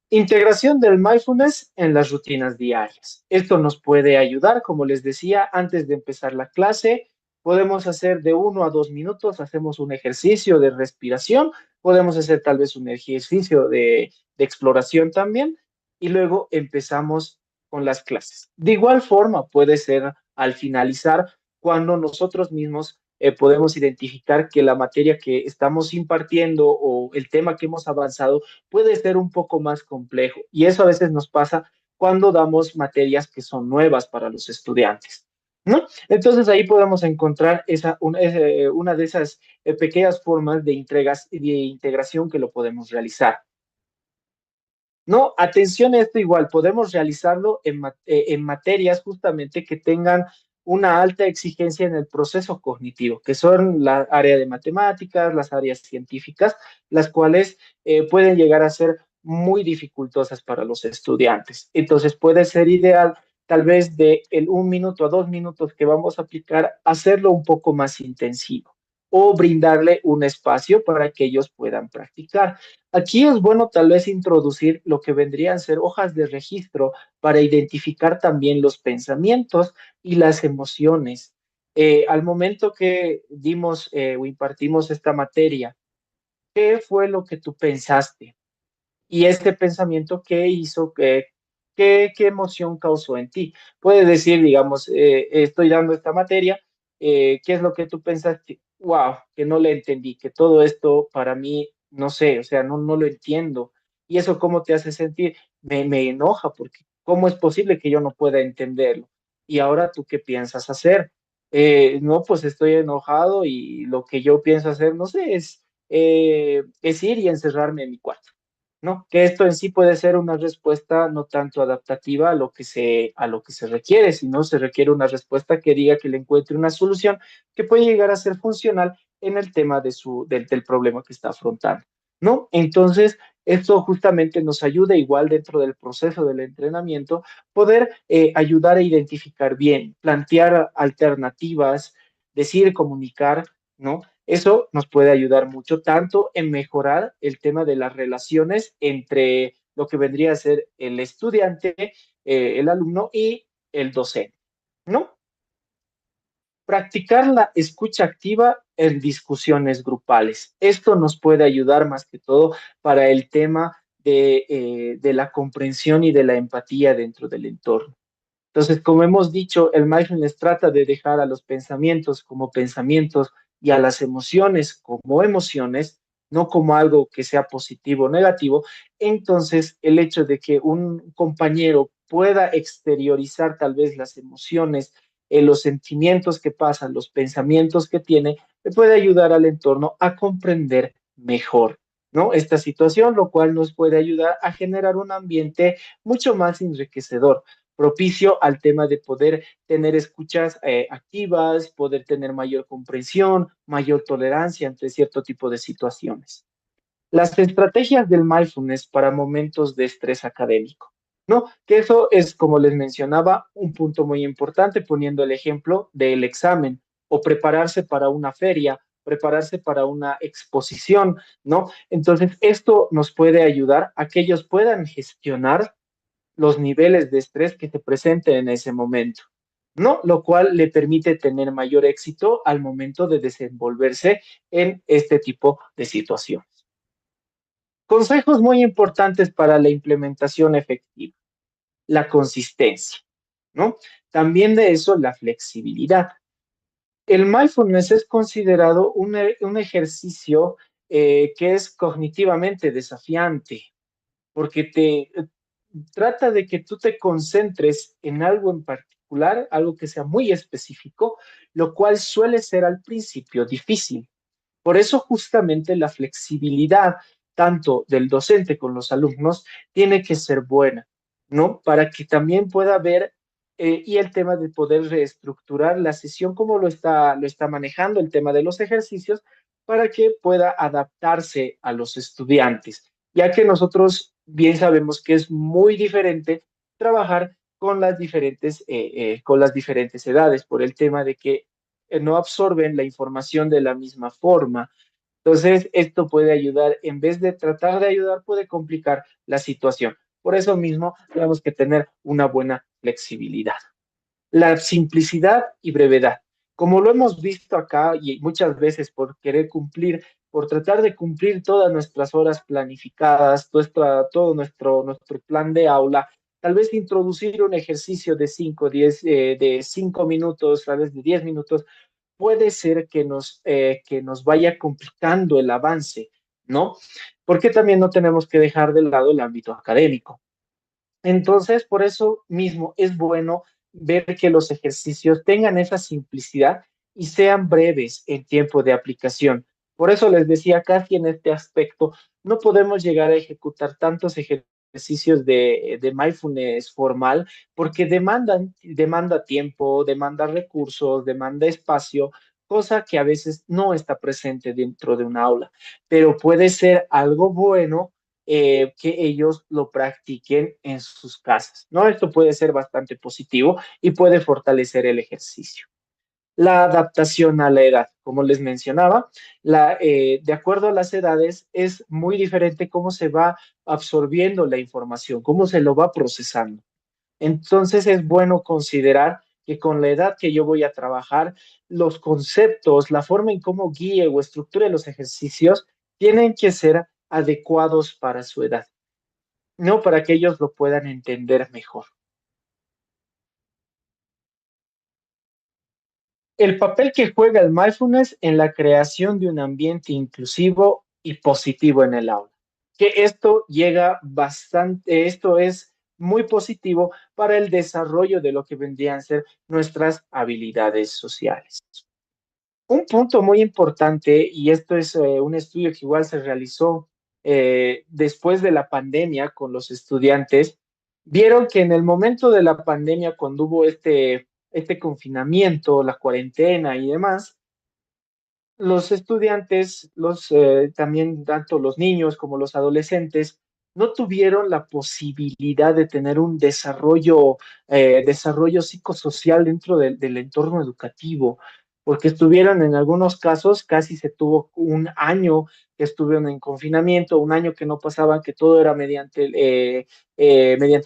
Integración del mindfulness en las rutinas diarias. Esto nos puede ayudar, como les decía, antes de empezar la clase, podemos hacer de 1 a 2 minutos, hacemos un ejercicio de respiración, podemos hacer tal vez un ejercicio de exploración también, y luego empezamos con las clases. De igual forma, puede ser al finalizar, cuando nosotros mismos podemos identificar que la materia que estamos impartiendo o el tema que hemos avanzado puede ser un poco más complejo. Y eso a veces nos pasa cuando damos materias que son nuevas para los estudiantes, ¿no? Entonces ahí podemos encontrar una de esas pequeñas formas de integración que lo podemos realizar. No, atención a esto igual, podemos realizarlo en materias justamente que tengan una alta exigencia en el proceso cognitivo, que son la área de matemáticas, las áreas científicas, las cuales pueden llegar a ser muy dificultosas para los estudiantes. Entonces puede ser ideal tal vez de el 1 minuto a 2 minutos que vamos a aplicar, hacerlo un poco más intensivo o brindarle un espacio para que ellos puedan practicar. Aquí es bueno tal vez introducir lo que vendrían a ser hojas de registro para identificar también los pensamientos y las emociones. Al momento que dimos o impartimos esta materia, ¿qué fue lo que tú pensaste? Y este pensamiento, ¿qué hizo? ¿Qué emoción causó en ti? Puedes decir, digamos, estoy dando esta materia, ¿qué es lo que tú pensaste? Wow, que no le entendí, que todo esto para mí, no sé, o sea, no lo entiendo. ¿Y eso cómo te hace sentir? Me enoja porque ¿cómo es posible que yo no pueda entenderlo? Y ahora tú, ¿qué piensas hacer? No, pues estoy enojado y lo que yo pienso hacer, no sé, es ir y encerrarme en mi cuarto. ¿No? Que esto en sí puede ser una respuesta no tanto adaptativa a lo que se requiere, sino se requiere una respuesta que diga que le encuentre una solución que puede llegar a ser funcional en el tema del problema que está afrontando, ¿no? Entonces, esto justamente nos ayuda igual dentro del proceso del entrenamiento, poder ayudar a identificar bien, plantear alternativas, decir, comunicar, ¿no? Eso nos puede ayudar mucho, tanto en mejorar el tema de las relaciones entre lo que vendría a ser el estudiante, el alumno y el docente, ¿no? Practicar la escucha activa en discusiones grupales. Esto nos puede ayudar más que todo para el tema de la comprensión y de la empatía dentro del entorno. Entonces, como hemos dicho, el mindfulness trata de dejar a los pensamientos como pensamientos y a las emociones como emociones, no como algo que sea positivo o negativo. Entonces, el hecho de que un compañero pueda exteriorizar tal vez las emociones los sentimientos que pasan, los pensamientos que tiene, le puede ayudar al entorno a comprender mejor, ¿no? Esta situación, lo cual nos puede ayudar a generar un ambiente mucho más enriquecedor, propicio al tema de poder tener escuchas activas, poder tener mayor comprensión, mayor tolerancia ante cierto tipo de situaciones. Las estrategias del mindfulness para momentos de estrés académico, ¿no? Que eso es, como les mencionaba, un punto muy importante, poniendo el ejemplo del examen o prepararse para una feria, prepararse para una exposición, ¿no? Entonces, esto nos puede ayudar a que ellos puedan gestionar los niveles de estrés que se presenten en ese momento, ¿no? Lo cual le permite tener mayor éxito al momento de desenvolverse en este tipo de situaciones. Consejos muy importantes para la implementación efectiva: la consistencia, ¿no? También de eso, la flexibilidad. El mindfulness es considerado un ejercicio que es cognitivamente desafiante, porque trata de que tú te concentres en algo en particular, algo que sea muy específico, lo cual suele ser al principio difícil. Por eso justamente la flexibilidad tanto del docente con los alumnos tiene que ser buena, ¿no? Para que también pueda ver y el tema de poder reestructurar la sesión como lo está manejando, el tema de los ejercicios, para que pueda adaptarse a los estudiantes, ya que nosotros bien sabemos que es muy diferente trabajar con las diferentes edades, por el tema de que no absorben la información de la misma forma. Entonces, esto puede ayudar, en vez de tratar de ayudar, puede complicar la situación. Por eso mismo, tenemos que tener una buena flexibilidad. La simplicidad y brevedad. Como lo hemos visto acá y muchas veces por querer cumplir, por tratar de cumplir todas nuestras horas planificadas, todo nuestro plan de aula, tal vez introducir un ejercicio de 5, 10, de 5 minutos, tal vez de 10 minutos, puede ser que nos vaya complicando el avance, ¿no? Porque también no tenemos que dejar de lado el ámbito académico. Entonces, por eso mismo es bueno ver que los ejercicios tengan esa simplicidad y sean breves en tiempo de aplicación. Por eso les decía, casi en este aspecto, no podemos llegar a ejecutar tantos ejercicios de mindfulness formal porque demanda tiempo, demanda recursos, demanda espacio, cosa que a veces no está presente dentro de un aula, pero puede ser algo bueno que ellos lo practiquen en sus casas, ¿no? Esto puede ser bastante positivo y puede fortalecer el ejercicio. La adaptación a la edad, como les mencionaba, de acuerdo a las edades, es muy diferente cómo se va absorbiendo la información, cómo se lo va procesando. Entonces es bueno considerar que con la edad que yo voy a trabajar, los conceptos, la forma en cómo guíe o estructure los ejercicios, tienen que ser adecuados para su edad, no para que ellos lo puedan entender mejor. El papel que juega el mindfulness en la creación de un ambiente inclusivo y positivo en el aula. Que esto es muy positivo para el desarrollo de lo que vendrían a ser nuestras habilidades sociales. Un punto muy importante, y esto es un estudio que igual se realizó después de la pandemia con los estudiantes, vieron que en el momento de la pandemia, cuando hubo este confinamiento, la cuarentena y demás, los estudiantes, también tanto los niños como los adolescentes, no tuvieron la posibilidad de tener un desarrollo psicosocial dentro del entorno educativo, porque estuvieron en algunos casos, casi se tuvo un año que estuvieron en confinamiento, un año que no pasaban, que todo era mediante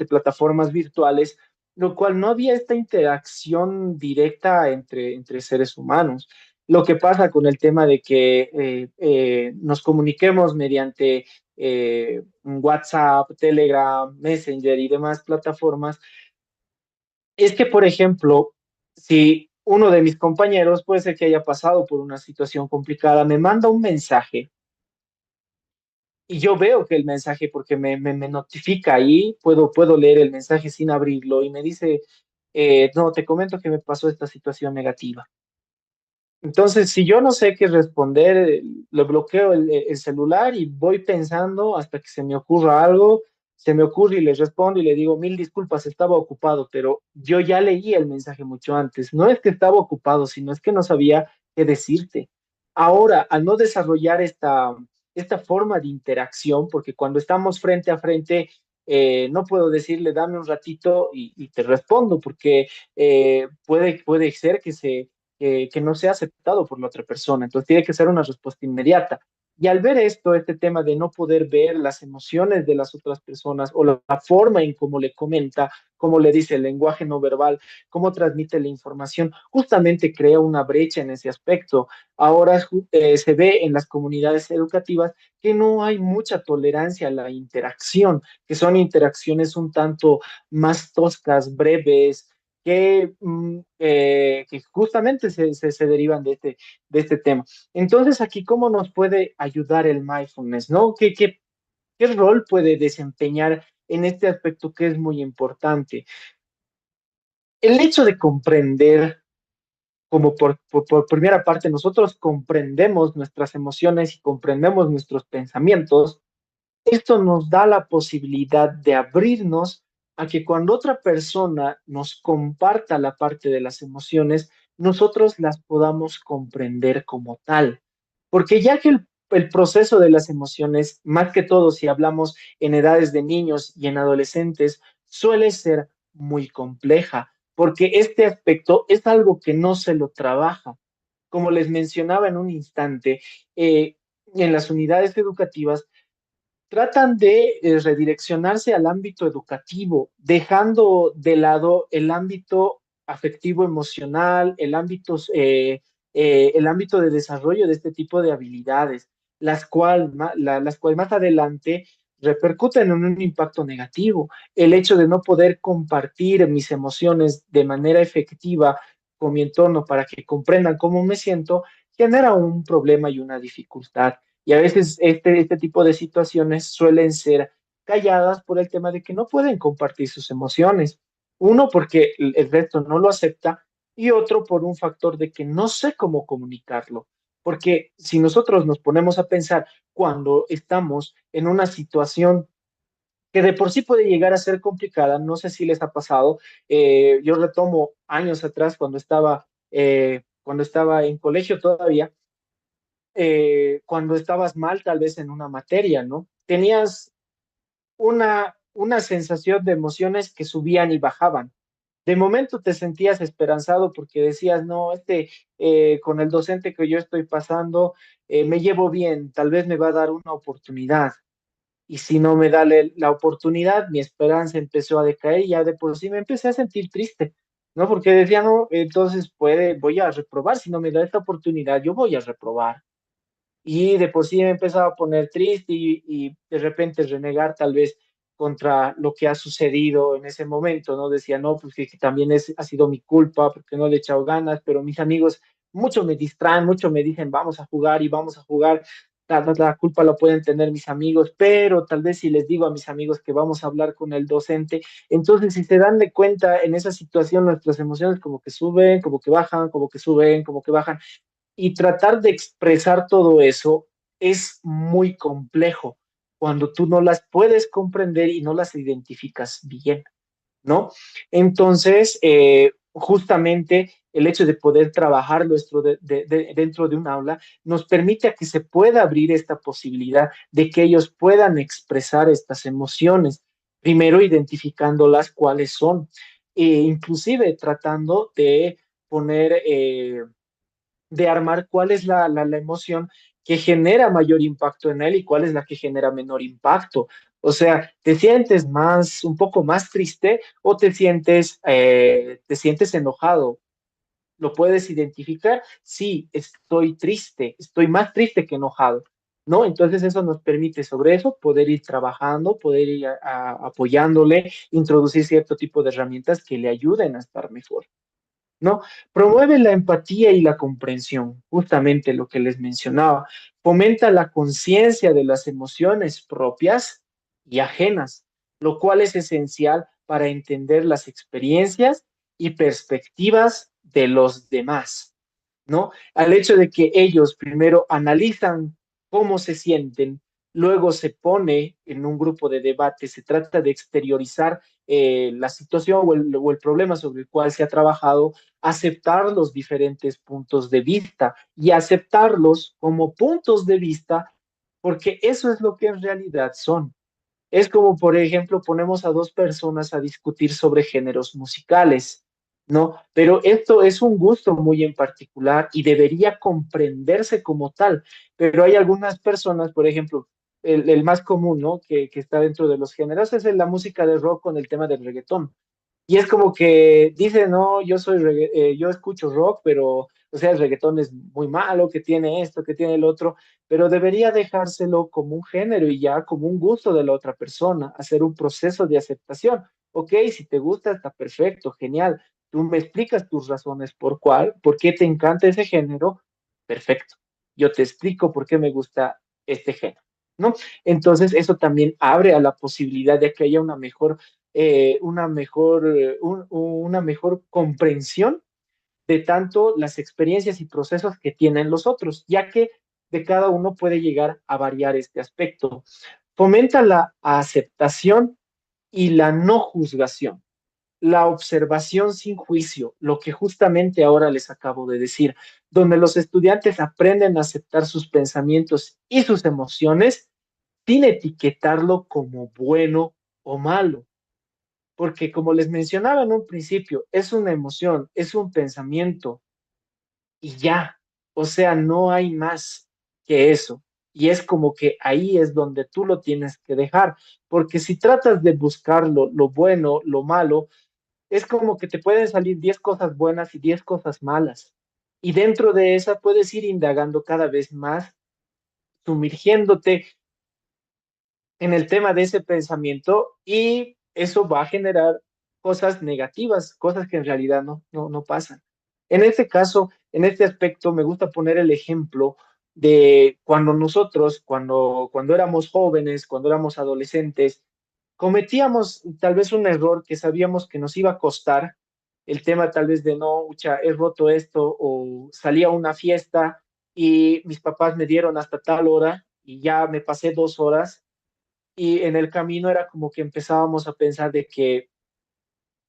plataformas virtuales, lo cual no había esta interacción directa entre seres humanos. Lo que pasa con el tema de que nos comuniquemos mediante WhatsApp, Telegram, Messenger y demás plataformas, es que, por ejemplo, si uno de mis compañeros puede ser que haya pasado por una situación complicada, me manda un mensaje y yo veo que el mensaje, porque me notifica ahí, puedo leer el mensaje sin abrirlo y me dice, no, te comento que me pasó esta situación negativa. Entonces, si yo no sé qué responder, le bloqueo el celular y voy pensando hasta que se me ocurra algo, se me ocurre y le respondo y le digo, mil disculpas, estaba ocupado, pero yo ya leí el mensaje mucho antes. No es que estaba ocupado, sino es que no sabía qué decirte. Ahora, al no desarrollar esta forma de interacción, porque cuando estamos frente a frente, no puedo decirle, dame un ratito y te respondo, porque puede ser que no sea aceptado por la otra persona. Entonces tiene que ser una respuesta inmediata. Y al ver esto, este tema de no poder ver las emociones de las otras personas o la forma en cómo le comenta, cómo le dice el lenguaje no verbal, cómo transmite la información, justamente crea una brecha en ese aspecto. Ahora se ve en las comunidades educativas que no hay mucha tolerancia a la interacción, que son interacciones un tanto más toscas, breves, que justamente se derivan de este tema. Entonces, aquí, ¿cómo nos puede ayudar el mindfulness, no? ¿Qué rol puede desempeñar en este aspecto que es muy importante? El hecho de comprender, como por primera parte, nosotros comprendemos nuestras emociones y comprendemos nuestros pensamientos. Esto nos da la posibilidad de abrirnos a que cuando otra persona nos comparta la parte de las emociones, nosotros las podamos comprender como tal. Porque ya que el proceso de las emociones, más que todo si hablamos en edades de niños y en adolescentes, suele ser muy compleja, porque este aspecto es algo que no se lo trabaja. Como les mencionaba en un instante, en las unidades educativas, tratan de redireccionarse al ámbito educativo, dejando de lado el ámbito afectivo emocional, el ámbito de desarrollo de este tipo de habilidades, las cuales más adelante repercuten en un impacto negativo. El hecho de no poder compartir mis emociones de manera efectiva con mi entorno para que comprendan cómo me siento, genera un problema y una dificultad. Y a veces este tipo de situaciones suelen ser calladas por el tema de que no pueden compartir sus emociones. Uno, porque el resto no lo acepta, y otro por un factor de que no sé cómo comunicarlo. Porque si nosotros nos ponemos a pensar cuando estamos en una situación que de por sí puede llegar a ser complicada, no sé si les ha pasado, yo retomo años atrás cuando estaba en colegio todavía, cuando estabas mal tal vez en una materia, ¿no? Tenías una sensación de emociones que subían y bajaban. De momento te sentías esperanzado porque decías, no, con el docente que yo estoy pasando, me llevo bien, tal vez me va a dar una oportunidad. Y si no me da la oportunidad, mi esperanza empezó a decaer y ya de por sí me empecé a sentir triste, ¿no? Porque decía, no, entonces voy a reprobar, si no me da esta oportunidad, yo voy a reprobar. Y de por sí me empezaba a poner triste y de repente renegar tal vez contra lo que ha sucedido en ese momento, ¿no? Decía, no, pues que también ha sido mi culpa porque no le he echado ganas, pero mis amigos mucho me distraen, mucho me dicen, vamos a jugar y vamos a jugar. La culpa la pueden tener mis amigos, pero tal vez si les digo a mis amigos que vamos a hablar con el docente, entonces si se dan de cuenta en esa situación, nuestras emociones como que suben, como que bajan, como que suben, como que bajan, y tratar de expresar todo eso es muy complejo cuando tú no las puedes comprender y no las identificas bien, ¿no? Entonces, justamente el hecho de poder trabajar dentro de un aula nos permite a que se pueda abrir esta posibilidad de que ellos puedan expresar estas emociones, primero identificándolas cuáles son, inclusive tratando de poner de armar cuál es la emoción que genera mayor impacto en él y cuál es la que genera menor impacto. O sea, ¿te sientes un poco más triste o te sientes enojado? ¿Lo puedes identificar? Sí, estoy triste, estoy más triste que enojado, ¿no? Entonces eso nos permite sobre eso poder ir trabajando, poder ir apoyándole, introducir cierto tipo de herramientas que le ayuden a estar mejor. ¿No? Promueve la empatía y la comprensión, justamente lo que les mencionaba. Fomenta la conciencia de las emociones propias y ajenas, lo cual es esencial para entender las experiencias y perspectivas de los demás, ¿no? Al hecho de que ellos primero analizan cómo se sienten, luego se pone en un grupo de debate, se trata de exteriorizar la situación o el problema sobre el cual se ha trabajado, aceptar los diferentes puntos de vista y aceptarlos como puntos de vista, porque eso es lo que en realidad son. Es como, por ejemplo, ponemos a dos personas a discutir sobre géneros musicales, ¿no? Pero esto es un gusto muy en particular y debería comprenderse como tal. Pero hay algunas personas, por ejemplo, el más común, ¿no? Que está dentro de los géneros es la música de rock con el tema del reggaetón. Y es como que dice, no, yo escucho rock, pero, o sea, el reggaetón es muy malo, que tiene esto, que tiene el otro, pero debería dejárselo como un género y ya como un gusto de la otra persona, hacer un proceso de aceptación. Ok, si te gusta, está perfecto, genial. Tú me explicas tus razones por qué te encanta ese género, perfecto. Yo te explico por qué me gusta este género, ¿no? Entonces, eso también abre a la posibilidad de que haya una mejor comprensión de tanto las experiencias y procesos que tienen los otros, ya que de cada uno puede llegar a variar este aspecto. Fomenta la aceptación y la no juzgación, la observación sin juicio, lo que justamente ahora les acabo de decir, donde los estudiantes aprenden a aceptar sus pensamientos y sus emociones sin etiquetarlo como bueno o malo, porque como les mencionaba en un principio, es una emoción, es un pensamiento y ya, o sea, no hay más que eso. Y es como que ahí es donde tú lo tienes que dejar, porque si tratas de buscar lo bueno, lo malo, es como que te pueden salir 10 cosas buenas y 10 cosas malas. Y dentro de esa puedes ir indagando cada vez más, sumergiéndote en el tema de ese pensamiento y eso va a generar cosas negativas, cosas que en realidad no pasan. En este caso, en este aspecto, me gusta poner el ejemplo de cuando nosotros, cuando éramos jóvenes, cuando éramos adolescentes, cometíamos tal vez un error que sabíamos que nos iba a costar, el tema tal vez de no, ucha, he roto esto, o salía a una fiesta y mis papás me dieron hasta tal hora y ya me pasé 2 horas y en el camino era como que empezábamos a pensar de que,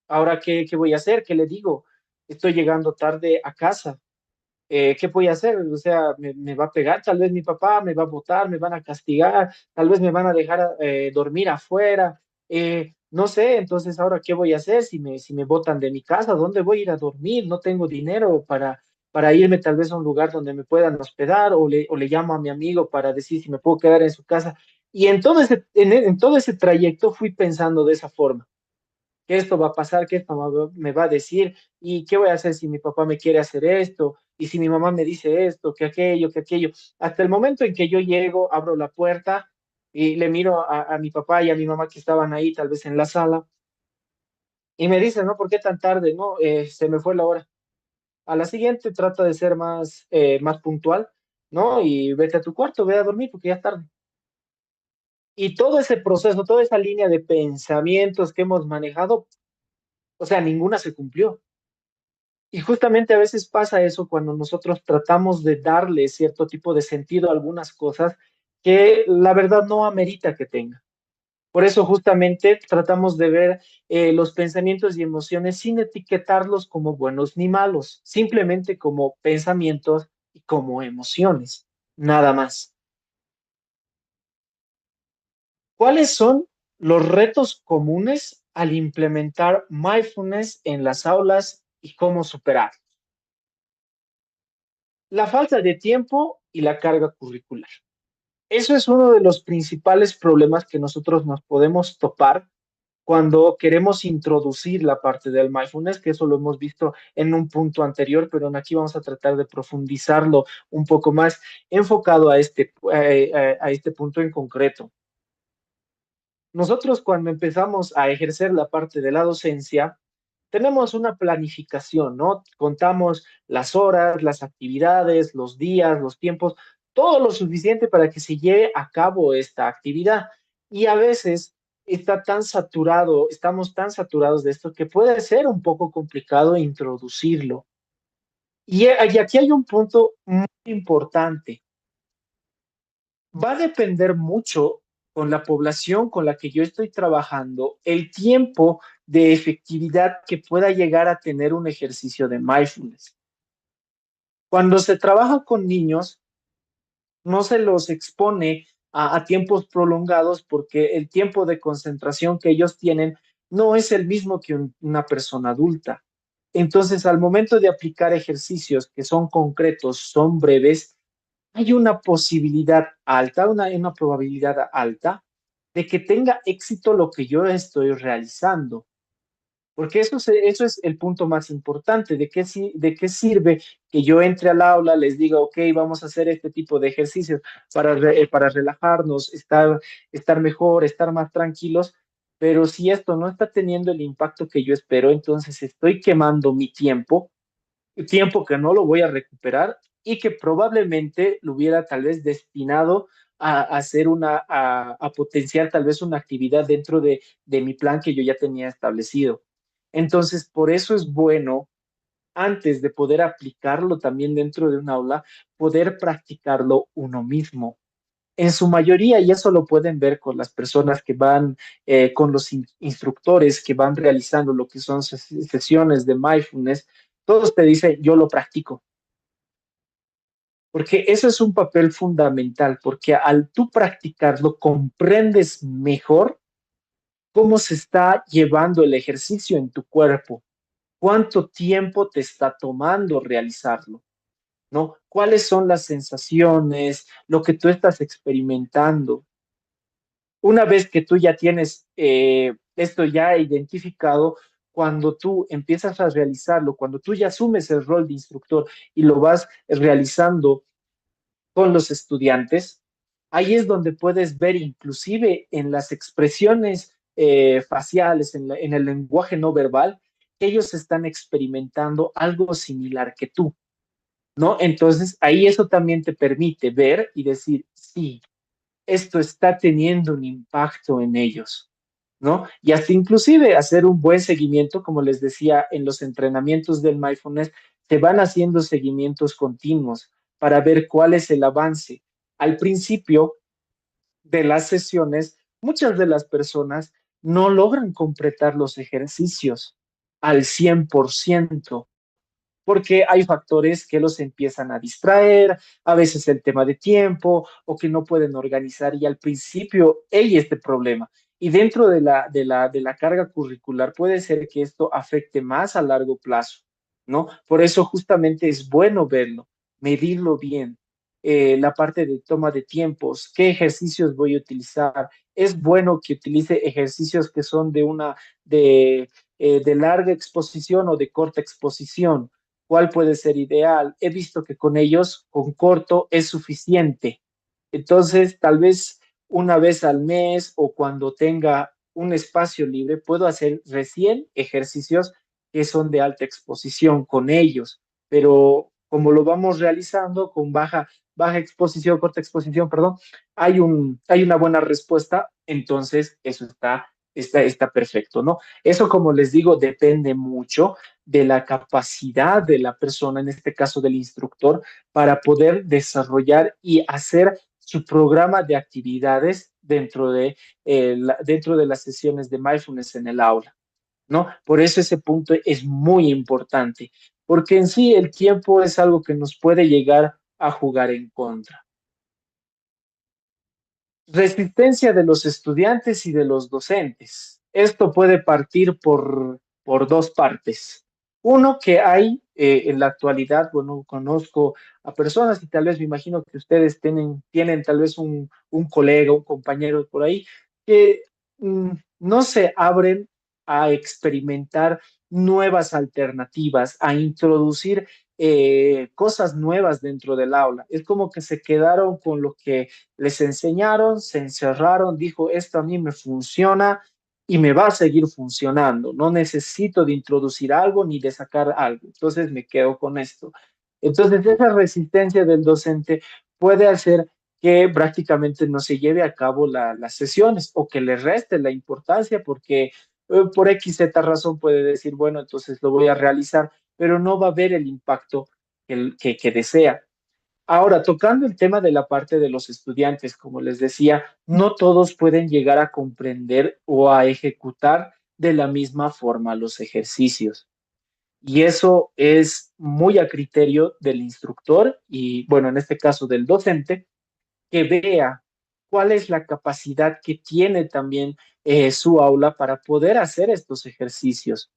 ahora qué voy a hacer, qué le digo, estoy llegando tarde a casa, ¿qué voy a hacer? O sea, me va a pegar, tal vez mi papá me va a botar, me van a castigar, tal vez me van a dejar dormir afuera, no sé, entonces ahora qué voy a hacer si me botan de mi casa, ¿dónde voy a ir a dormir? No tengo dinero para irme tal vez a un lugar donde me puedan hospedar o le llamo a mi amigo para decir si me puedo quedar en su casa. Y en todo ese trayecto fui pensando de esa forma, que esto va a pasar, que esto me va a decir, y qué voy a hacer si mi papá me quiere hacer esto, y si mi mamá me dice esto, que aquello. Hasta el momento en que yo llego, abro la puerta y le miro a mi papá y a mi mamá que estaban ahí, tal vez en la sala, y me dicen, ¿no? ¿Por qué tan tarde? No, se me fue la hora. A la siguiente trata de ser más puntual, ¿no? Y vete a tu cuarto, ve a dormir porque ya es tarde. Y todo ese proceso, toda esa línea de pensamientos que hemos manejado, o sea, ninguna se cumplió. Y justamente a veces pasa eso cuando nosotros tratamos de darle cierto tipo de sentido a algunas cosas que la verdad no amerita que tenga. Por eso justamente tratamos de ver los pensamientos y emociones sin etiquetarlos como buenos ni malos, simplemente como pensamientos y como emociones, nada más. ¿Cuáles son los retos comunes al implementar mindfulness en las aulas y cómo superar? La falta de tiempo y la carga curricular. Eso es uno de los principales problemas que nosotros nos podemos topar cuando queremos introducir la parte del mindfulness, que eso lo hemos visto en un punto anterior, pero aquí vamos a tratar de profundizarlo un poco más enfocado a este punto en concreto. Nosotros cuando empezamos a ejercer la parte de la docencia, tenemos una planificación, ¿no? Contamos las horas, las actividades, los días, los tiempos, todo lo suficiente para que se lleve a cabo esta actividad. Y a veces está tan saturado, estamos tan saturados de esto que puede ser un poco complicado introducirlo. Y aquí hay un punto muy importante. Va a depender mucho con la población con la que yo estoy trabajando, el tiempo de efectividad que pueda llegar a tener un ejercicio de mindfulness. Cuando se trabaja con niños, no se los expone a tiempos prolongados porque el tiempo de concentración que ellos tienen no es el mismo que una persona adulta. Entonces, al momento de aplicar ejercicios que son concretos, son breves, hay una posibilidad alta, una probabilidad alta de que tenga éxito lo que yo estoy realizando. Porque eso es el punto más importante. ¿De qué sirve que yo entre al aula, les diga, ok, vamos a hacer este tipo de ejercicios para relajarnos, estar mejor, estar más tranquilos? Pero si esto no está teniendo el impacto que yo espero, entonces estoy quemando mi tiempo que no lo voy a recuperar y que probablemente lo hubiera tal vez destinado a hacer a potenciar tal vez una actividad dentro de mi plan que yo ya tenía establecido. Entonces, por eso es bueno, antes de poder aplicarlo también dentro de un aula, poder practicarlo uno mismo. En su mayoría, y eso lo pueden ver con las personas que van, con los instructores que van realizando lo que son sesiones de mindfulness, todos te dicen, yo lo practico, porque eso es un papel fundamental, porque al tú practicarlo, comprendes mejor cómo se está llevando el ejercicio en tu cuerpo, cuánto tiempo te está tomando realizarlo, ¿no? ¿Cuáles son las sensaciones, lo que tú estás experimentando? Una vez que tú ya tienes esto ya identificado, cuando tú empiezas a realizarlo, cuando tú ya asumes el rol de instructor y lo vas realizando con los estudiantes, ahí es donde puedes ver inclusive en las expresiones faciales, en el lenguaje no verbal, ellos están experimentando algo similar que tú, ¿no? Entonces, ahí eso también te permite ver y decir, sí, esto está teniendo un impacto en ellos, ¿no? Y hasta inclusive hacer un buen seguimiento, como les decía, en los entrenamientos del mindfulness, se van haciendo seguimientos continuos para ver cuál es el avance. Al principio de las sesiones, muchas de las personas no logran completar los ejercicios al 100%, porque hay factores que los empiezan a distraer, a veces el tema de tiempo o que no pueden organizar y al principio hay este problema. Y dentro de la carga curricular puede ser que esto afecte más a largo plazo, ¿no? Por eso justamente es bueno verlo, medirlo bien, la parte de toma de tiempos, qué ejercicios voy a utilizar. Es bueno que utilice ejercicios que son de larga exposición o de corta exposición. ¿Cuál puede ser ideal? He visto que con ellos, con corto, es suficiente. Entonces, tal vez una vez al mes o cuando tenga un espacio libre, puedo hacer recién ejercicios que son de alta exposición con ellos. Pero como lo vamos realizando con baja exposición, corta exposición, perdón, hay una buena respuesta, entonces eso está perfecto, ¿no? Eso, como les digo, depende mucho de la capacidad de la persona, en este caso del instructor, para poder desarrollar y hacer su programa de actividades dentro de las sesiones de mindfulness en el aula, ¿no? Por eso ese punto es muy importante, porque en sí el tiempo es algo que nos puede llegar a jugar en contra. Resistencia de los estudiantes y de los docentes. Esto puede partir por dos partes. Uno, que hay en la actualidad, bueno, conozco a personas y tal vez me imagino que ustedes tienen tal vez un colega, un compañero por ahí, que no se abren a experimentar nuevas alternativas, a introducir cosas nuevas dentro del aula. Es como que se quedaron con lo que les enseñaron, se encerraron, dijo, esto a mí me funciona y me va a seguir funcionando. No necesito de introducir algo ni de sacar algo. Entonces me quedo con esto. Entonces esa resistencia del docente puede hacer que prácticamente no se lleve a cabo las sesiones o que le reste la importancia porque por X, Z razón puede decir, bueno, entonces lo voy a realizar, pero no va a ver el impacto que desea. Ahora, tocando el tema de la parte de los estudiantes, como les decía, no todos pueden llegar a comprender o a ejecutar de la misma forma los ejercicios. Y eso es muy a criterio del instructor y, bueno, en este caso del docente, que vea cuál es la capacidad que tiene también su aula para poder hacer estos ejercicios.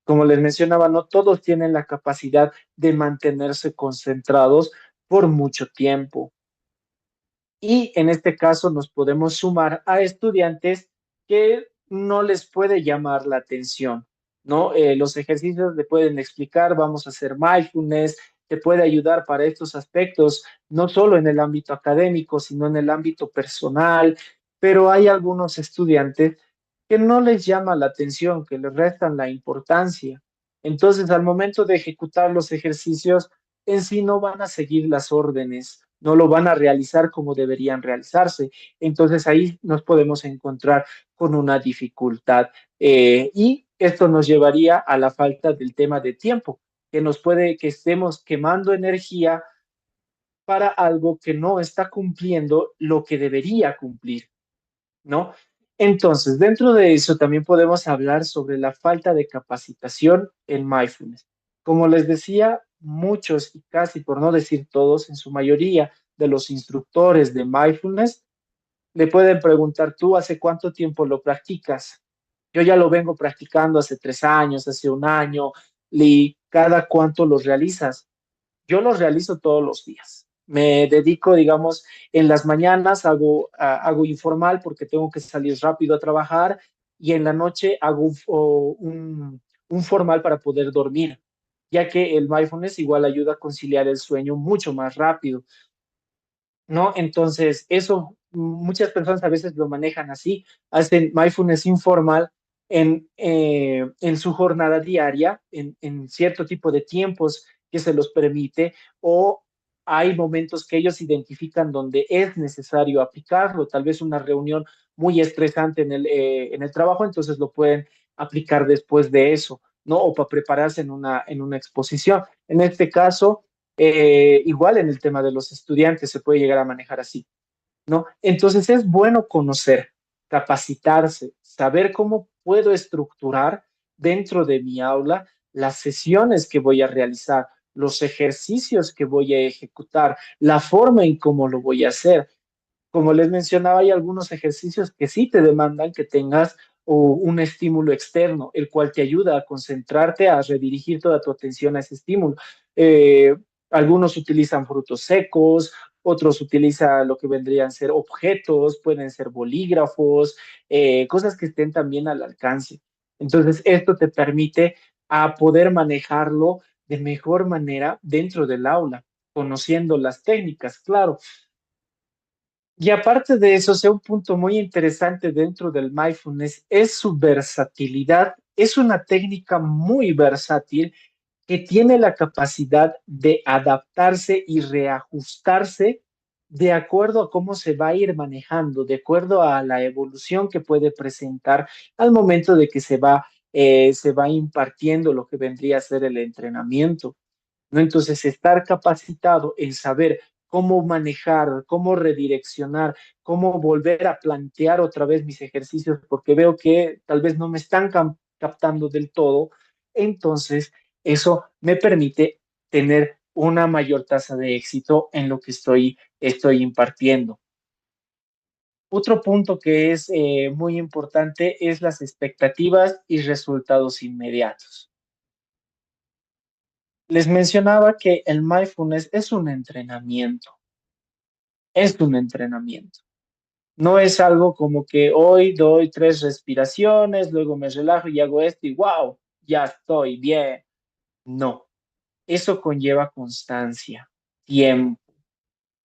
Como les mencionaba, no todos tienen la capacidad de mantenerse concentrados por mucho tiempo. Y en este caso nos podemos sumar a estudiantes que no les puede llamar la atención, ¿no? Los ejercicios le pueden explicar, vamos a hacer mindfulness, te puede ayudar para estos aspectos, no solo en el ámbito académico, sino en el ámbito personal, pero hay algunos estudiantes que no les llama la atención, que les restan la importancia. Entonces, al momento de ejecutar los ejercicios, en sí no van a seguir las órdenes, no lo van a realizar como deberían realizarse. Entonces ahí nos podemos encontrar con una dificultad y esto nos llevaría a la falta del tema de tiempo, que nos puede que estemos quemando energía para algo que no está cumpliendo lo que debería cumplir, ¿no? Entonces, dentro de eso también podemos hablar sobre la falta de capacitación en mindfulness. Como les decía, muchos y casi por no decir todos, en su mayoría de los instructores de mindfulness le pueden preguntar, ¿tú hace cuánto tiempo lo practicas? Yo ya lo vengo practicando hace 3 años, hace un año, y cada cuánto lo realizas. Yo los realizo todos los días. Me dedico, digamos, en las mañanas hago informal porque tengo que salir rápido a trabajar y en la noche hago un formal para poder dormir, ya que el mindfulness igual ayuda a conciliar el sueño mucho más rápido, ¿no? Entonces, eso muchas personas a veces lo manejan así, hacen mindfulness informal en su jornada diaria, en cierto tipo de tiempos que se los permite, o hay momentos que ellos identifican donde es necesario aplicarlo, tal vez una reunión muy estresante en el trabajo, entonces lo pueden aplicar después de eso, ¿no? O para prepararse en una exposición. En este caso, igual en el tema de los estudiantes se puede llegar a manejar así, ¿no? Entonces es bueno conocer, capacitarse, saber cómo puedo estructurar dentro de mi aula las sesiones que voy a realizar, los ejercicios que voy a ejecutar, la forma en cómo lo voy a hacer. Como les mencionaba, hay algunos ejercicios que sí te demandan que tengas un estímulo externo, el cual te ayuda a concentrarte, a redirigir toda tu atención a ese estímulo. Eh, Algunos utilizan frutos secos, otros utilizan lo que vendrían a ser objetos, pueden ser bolígrafos, cosas que estén también al alcance. Entonces, esto te permite a poder manejarlo de mejor manera dentro del aula, conociendo las técnicas, claro. Y aparte de eso, sea un punto muy interesante dentro del mindfulness es su versatilidad. Es una técnica muy versátil que tiene la capacidad de adaptarse y reajustarse de acuerdo a cómo se va a ir manejando, de acuerdo a la evolución que puede presentar al momento de que se va impartiendo lo que vendría a ser el entrenamiento, ¿no? Entonces, estar capacitado en saber cómo manejar, cómo redireccionar, cómo volver a plantear otra vez mis ejercicios, porque veo que tal vez no me están captando del todo, entonces eso me permite tener una mayor tasa de éxito en lo que estoy impartiendo. Otro punto que es muy importante es las expectativas y resultados inmediatos. Les mencionaba que el mindfulness es un entrenamiento. No es algo como que hoy doy 3 respiraciones, luego me relajo y hago esto y wow, ya estoy bien. No, eso conlleva constancia, tiempo.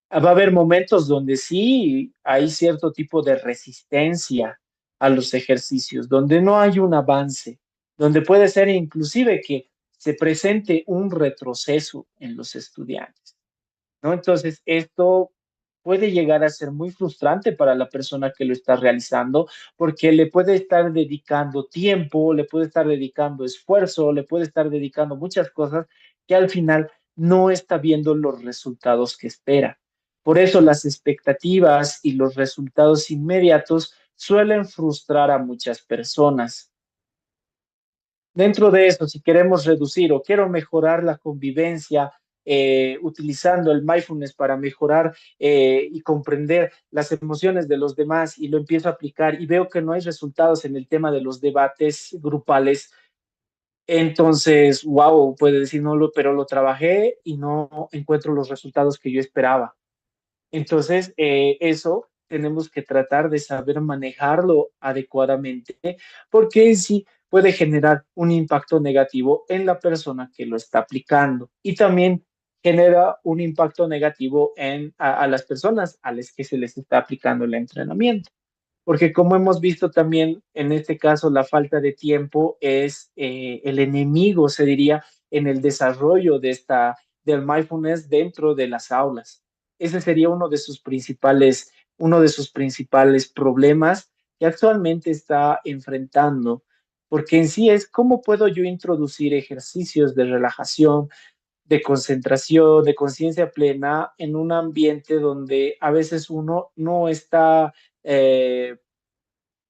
Va a haber momentos donde sí hay cierto tipo de resistencia a los ejercicios, donde no hay un avance, donde puede ser inclusive que se presente un retroceso en los estudiantes, ¿no? Entonces, esto puede llegar a ser muy frustrante para la persona que lo está realizando, porque le puede estar dedicando tiempo, le puede estar dedicando esfuerzo, le puede estar dedicando muchas cosas que al final no está viendo los resultados que espera. Por eso las expectativas y los resultados inmediatos suelen frustrar a muchas personas. Dentro de eso, si queremos reducir o quiero mejorar la convivencia utilizando el mindfulness para mejorar y comprender las emociones de los demás y lo empiezo a aplicar y veo que no hay resultados en el tema de los debates grupales, entonces, wow, puede decir, no, pero lo trabajé y no encuentro los resultados que yo esperaba. Entonces, eso tenemos que tratar de saber manejarlo adecuadamente, porque sí puede generar un impacto negativo en la persona que lo está aplicando y también genera un impacto negativo a las personas a las que se les está aplicando el entrenamiento. Porque como hemos visto también en este caso, la falta de tiempo es el enemigo, se diría, en el desarrollo del mindfulness dentro de las aulas. Ese sería uno de sus principales problemas que actualmente está enfrentando, porque en sí es cómo puedo yo introducir ejercicios de relajación, de concentración, de conciencia plena en un ambiente donde a veces uno no está eh,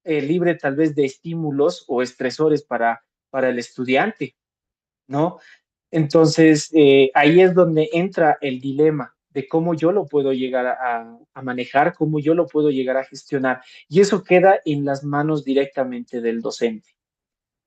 libre tal vez de estímulos o estresores para el estudiante, ¿no? Entonces, ahí es donde entra el dilema de cómo yo lo puedo llegar a manejar, cómo yo lo puedo llegar a gestionar. Y eso queda en las manos directamente del docente.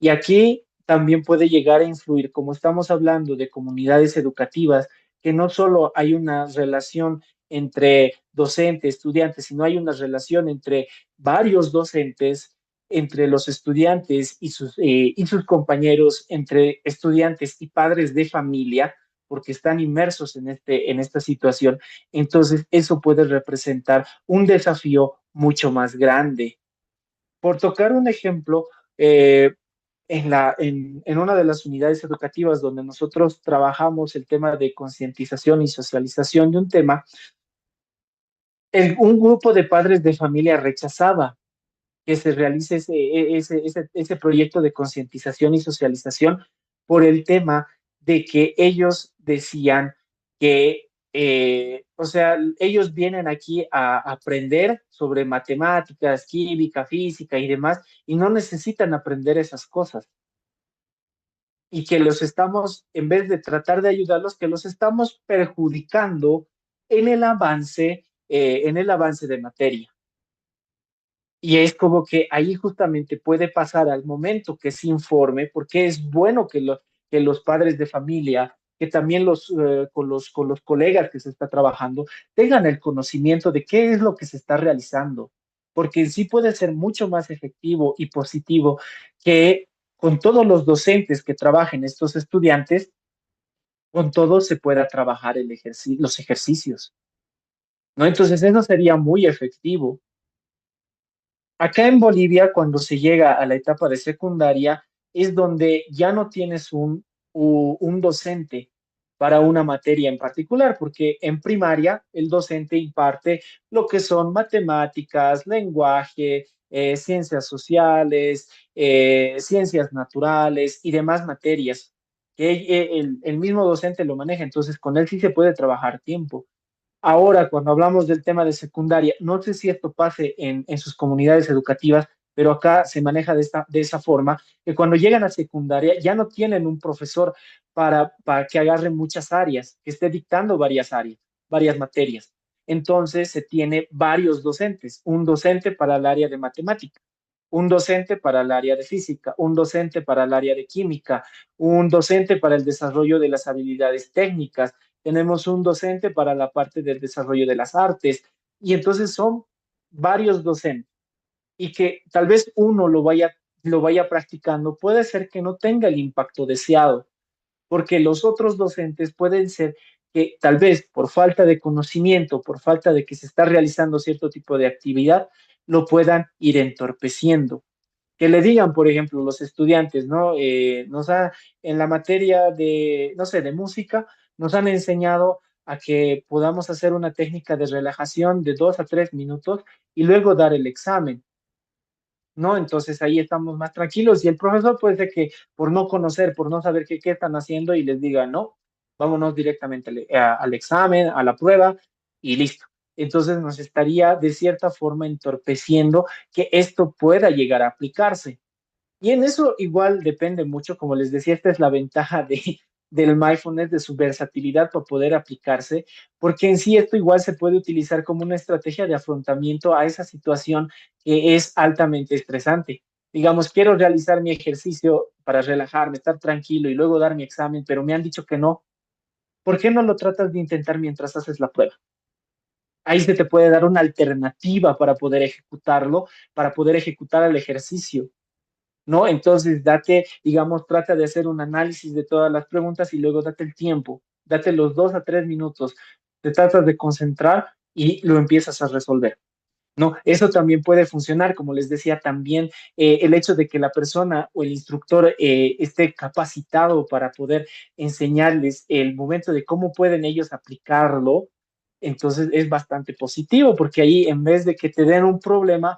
Y aquí también puede llegar a influir, como estamos hablando de comunidades educativas, que no solo hay una relación entre docente, estudiante, sino hay una relación entre varios docentes, entre los estudiantes y sus compañeros, entre estudiantes y padres de familia, porque están inmersos en esta situación. Entonces, eso puede representar un desafío mucho más grande. Por tocar un ejemplo, eh, en una de las unidades educativas donde nosotros trabajamos el tema de concientización y socialización de un tema, un grupo de padres de familia rechazaba que se realice ese proyecto de concientización y socialización por el tema de que ellos decían que, o sea, ellos vienen aquí a aprender sobre matemáticas, química, física y demás, y no necesitan aprender esas cosas. Y que los estamos, en vez de tratar de ayudarlos, que los estamos perjudicando en el avance de materia. Y es como que ahí justamente puede pasar al momento que se informe, porque es bueno que los padres de familia, que también con los colegas que se está trabajando, tengan el conocimiento de qué es lo que se está realizando, porque en sí puede ser mucho más efectivo y positivo que con todos los docentes que trabajen estos estudiantes, con todos se pueda trabajar los ejercicios, ¿no? Entonces eso sería muy efectivo. Acá en Bolivia, cuando se llega a la etapa de secundaria, es donde ya no tienes un docente para una materia en particular, porque en primaria el docente imparte lo que son matemáticas, lenguaje, ciencias sociales, ciencias naturales y demás materias que el mismo docente lo maneja, entonces con él sí se puede trabajar tiempo. Ahora, cuando hablamos del tema de secundaria, no sé si esto pase en sus comunidades educativas, pero acá se maneja de esa forma, que cuando llegan a secundaria ya no tienen un profesor para que agarre muchas áreas, que esté dictando varias áreas, varias materias. Entonces se tiene varios docentes, un docente para el área de matemática, un docente para el área de física, un docente para el área de química, un docente para el desarrollo de las habilidades técnicas, tenemos un docente para la parte del desarrollo de las artes, y entonces son varios docentes, y que tal vez uno lo vaya practicando, puede ser que no tenga el impacto deseado, porque los otros docentes pueden ser que tal vez por falta de conocimiento, por falta de que se está realizando cierto tipo de actividad, lo puedan ir entorpeciendo. Que le digan, por ejemplo, los estudiantes, ¿no? En la materia de, no sé, de música, nos han enseñado a que podamos hacer una técnica de relajación de 2 a 3 minutos y luego dar el examen, ¿no? Entonces ahí estamos más tranquilos y el profesor puede ser que por no conocer, por no saber qué están haciendo y les diga, no, vámonos directamente al examen, a la prueba y listo. Entonces nos estaría de cierta forma entorpeciendo que esto pueda llegar a aplicarse. Y en eso igual depende mucho, como les decía, esta es la ventaja del mindfulness, de su versatilidad para poder aplicarse, porque en sí esto igual se puede utilizar como una estrategia de afrontamiento a esa situación que es altamente estresante. Digamos, quiero realizar mi ejercicio para relajarme, estar tranquilo y luego dar mi examen, pero me han dicho que no. ¿Por qué no lo tratas de intentar mientras haces la prueba? Ahí se te puede dar una alternativa para poder ejecutarlo, para poder ejecutar el ejercicio. ¿No? Entonces, digamos, trata de hacer un análisis de todas las preguntas y luego date el tiempo, date los 2 a 3 minutos, te tratas de concentrar y lo empiezas a resolver. No, eso también puede funcionar, como les decía, también el hecho de que la persona o el instructor esté capacitado para poder enseñarles el momento de cómo pueden ellos aplicarlo, entonces es bastante positivo, porque ahí en vez de que te den un problema,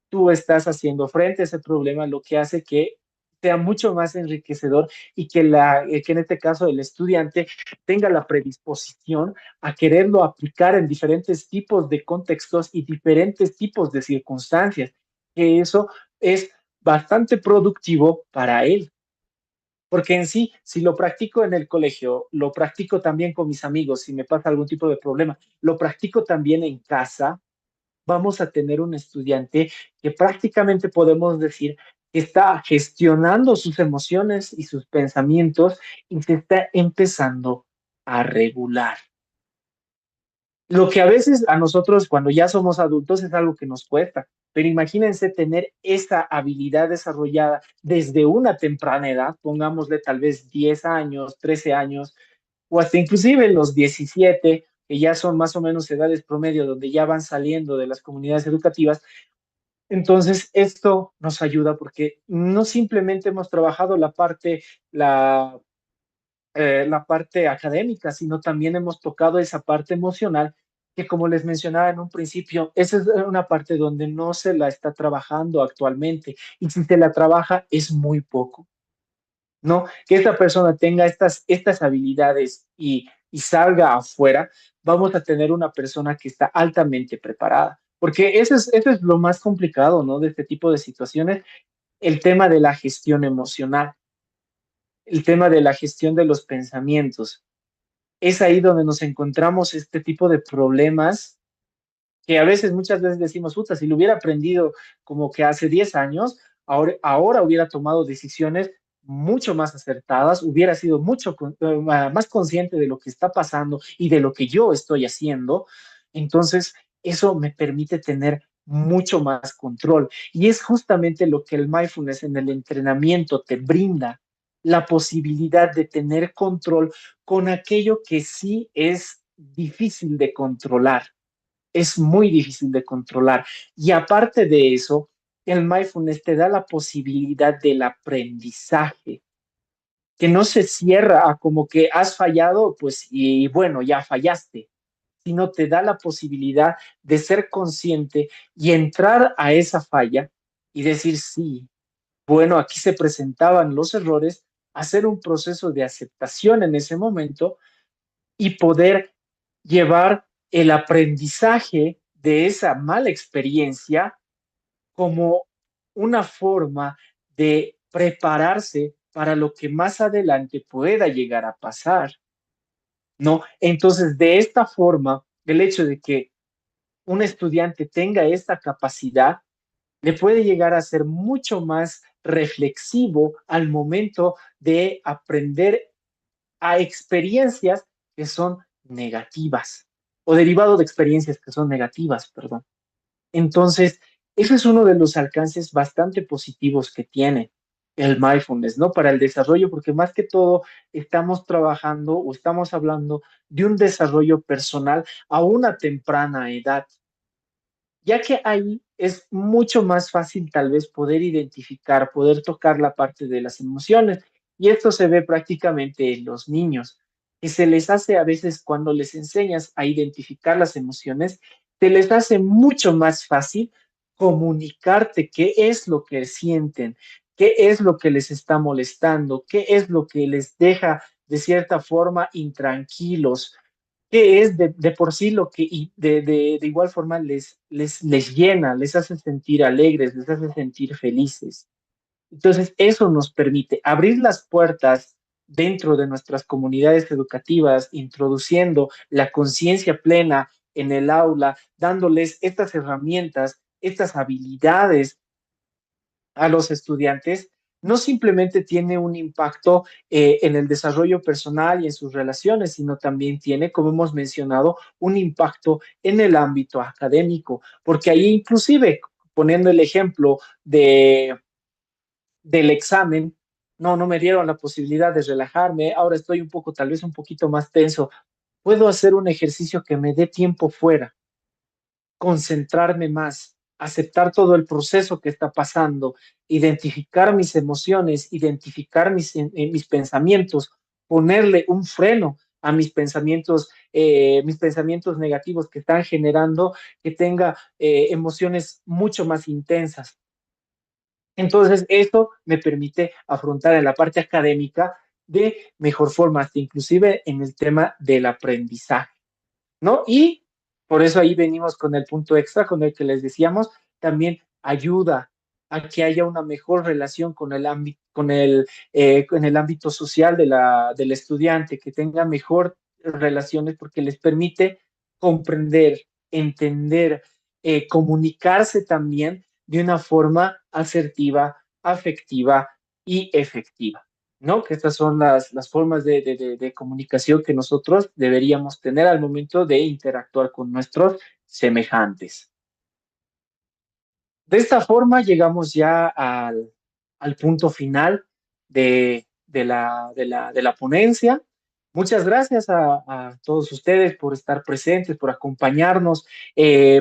tú estás haciendo frente a ese problema, lo que hace que sea mucho más enriquecedor y que en este caso el estudiante tenga la predisposición a quererlo aplicar en diferentes tipos de contextos y diferentes tipos de circunstancias, que eso es bastante productivo para él. Porque en sí, si lo practico en el colegio, lo practico también con mis amigos, si me pasa algún tipo de problema, lo practico también en casa, vamos a tener un estudiante que prácticamente podemos decir que está gestionando sus emociones y sus pensamientos y se está empezando a regular. Lo que a veces a nosotros cuando ya somos adultos es algo que nos cuesta, pero imagínense tener esa habilidad desarrollada desde una temprana edad, pongámosle tal vez 10 años, 13 años, o hasta inclusive los 17, que ya son más o menos edades promedio donde ya van saliendo de las comunidades educativas. Entonces, esto nos ayuda porque no simplemente hemos trabajado la, la parte académica, sino también hemos tocado esa parte emocional que, como les mencionaba en un principio, esa es una parte donde no se la está trabajando actualmente y si se la trabaja es muy poco, ¿no? Que esta persona tenga estas habilidades y salga afuera, vamos a tener una persona que está altamente preparada. Porque eso es lo más complicado, ¿no? De este tipo de situaciones, el tema de la gestión emocional, el tema de la gestión de los pensamientos. Es ahí donde nos encontramos este tipo de problemas que a veces, muchas veces decimos, puta, si lo hubiera aprendido como que hace 10 años, ahora hubiera tomado decisiones mucho más acertadas, hubiera sido más consciente de lo que está pasando y de lo que yo estoy haciendo. Entonces, eso me permite tener mucho más control. Y es justamente lo que el mindfulness en el entrenamiento te brinda, la posibilidad de tener control con aquello que sí es difícil de controlar, es muy difícil de controlar. Y aparte de eso, el mindfulness te da la posibilidad del aprendizaje, que no se cierra a como que has fallado, pues y bueno, ya fallaste, sino te da la posibilidad de ser consciente y entrar a esa falla y decir, sí, bueno, aquí se presentaban los errores, hacer un proceso de aceptación en ese momento y poder llevar el aprendizaje de esa mala experiencia como una forma de prepararse para lo que más adelante pueda llegar a pasar, ¿no? Entonces, de esta forma, el hecho de que un estudiante tenga esta capacidad le puede llegar a ser mucho más reflexivo al momento de aprender a experiencias que son negativas o derivado de experiencias que son negativas, perdón. Entonces, ese es uno de los alcances bastante positivos que tiene el mindfulness, ¿no? Para el desarrollo, porque más que todo estamos trabajando o estamos hablando de un desarrollo personal a una temprana edad, ya que ahí es mucho más fácil tal vez poder identificar, poder tocar la parte de las emociones. Y esto se ve prácticamente en los niños. que se les hace a veces cuando les enseñas a identificar las emociones, se les hace mucho más fácil comunicarte qué es lo que sienten, qué es lo que les está molestando, qué es lo que les deja de cierta forma intranquilos, qué es de por sí lo que y de igual forma les llena, les hace sentir alegres, les hace sentir felices. Entonces, eso nos permite abrir las puertas dentro de nuestras comunidades educativas, introduciendo la conciencia plena en el aula, dándoles estas herramientas, estas habilidades a los estudiantes, no simplemente tiene un impacto en el desarrollo personal y en sus relaciones, sino también tiene, como hemos mencionado, un impacto en el ámbito académico, porque ahí inclusive, poniendo el ejemplo del examen, no me dieron la posibilidad de relajarme, ahora estoy un poco, tal vez un poquito más tenso, puedo hacer un ejercicio que me dé tiempo fuera, concentrarme más, aceptar todo el proceso que está pasando, identificar mis emociones, identificar mis pensamientos, ponerle un freno a mis pensamientos negativos que están generando que tenga emociones mucho más intensas. Entonces, esto me permite afrontar en la parte académica de mejor forma, hasta inclusive en el tema del aprendizaje, ¿no? Y por eso ahí venimos con el punto extra, con el que les decíamos, también ayuda a que haya una mejor relación con el ámbito, con el ámbito social del estudiante, que tenga mejor relaciones porque les permite comprender, entender, comunicarse también de una forma asertiva, afectiva y efectiva. ¿No? Que estas son las formas de comunicación que nosotros deberíamos tener al momento de interactuar con nuestros semejantes. De esta forma llegamos ya al punto final de la ponencia. Muchas gracias a todos ustedes por estar presentes, por acompañarnos,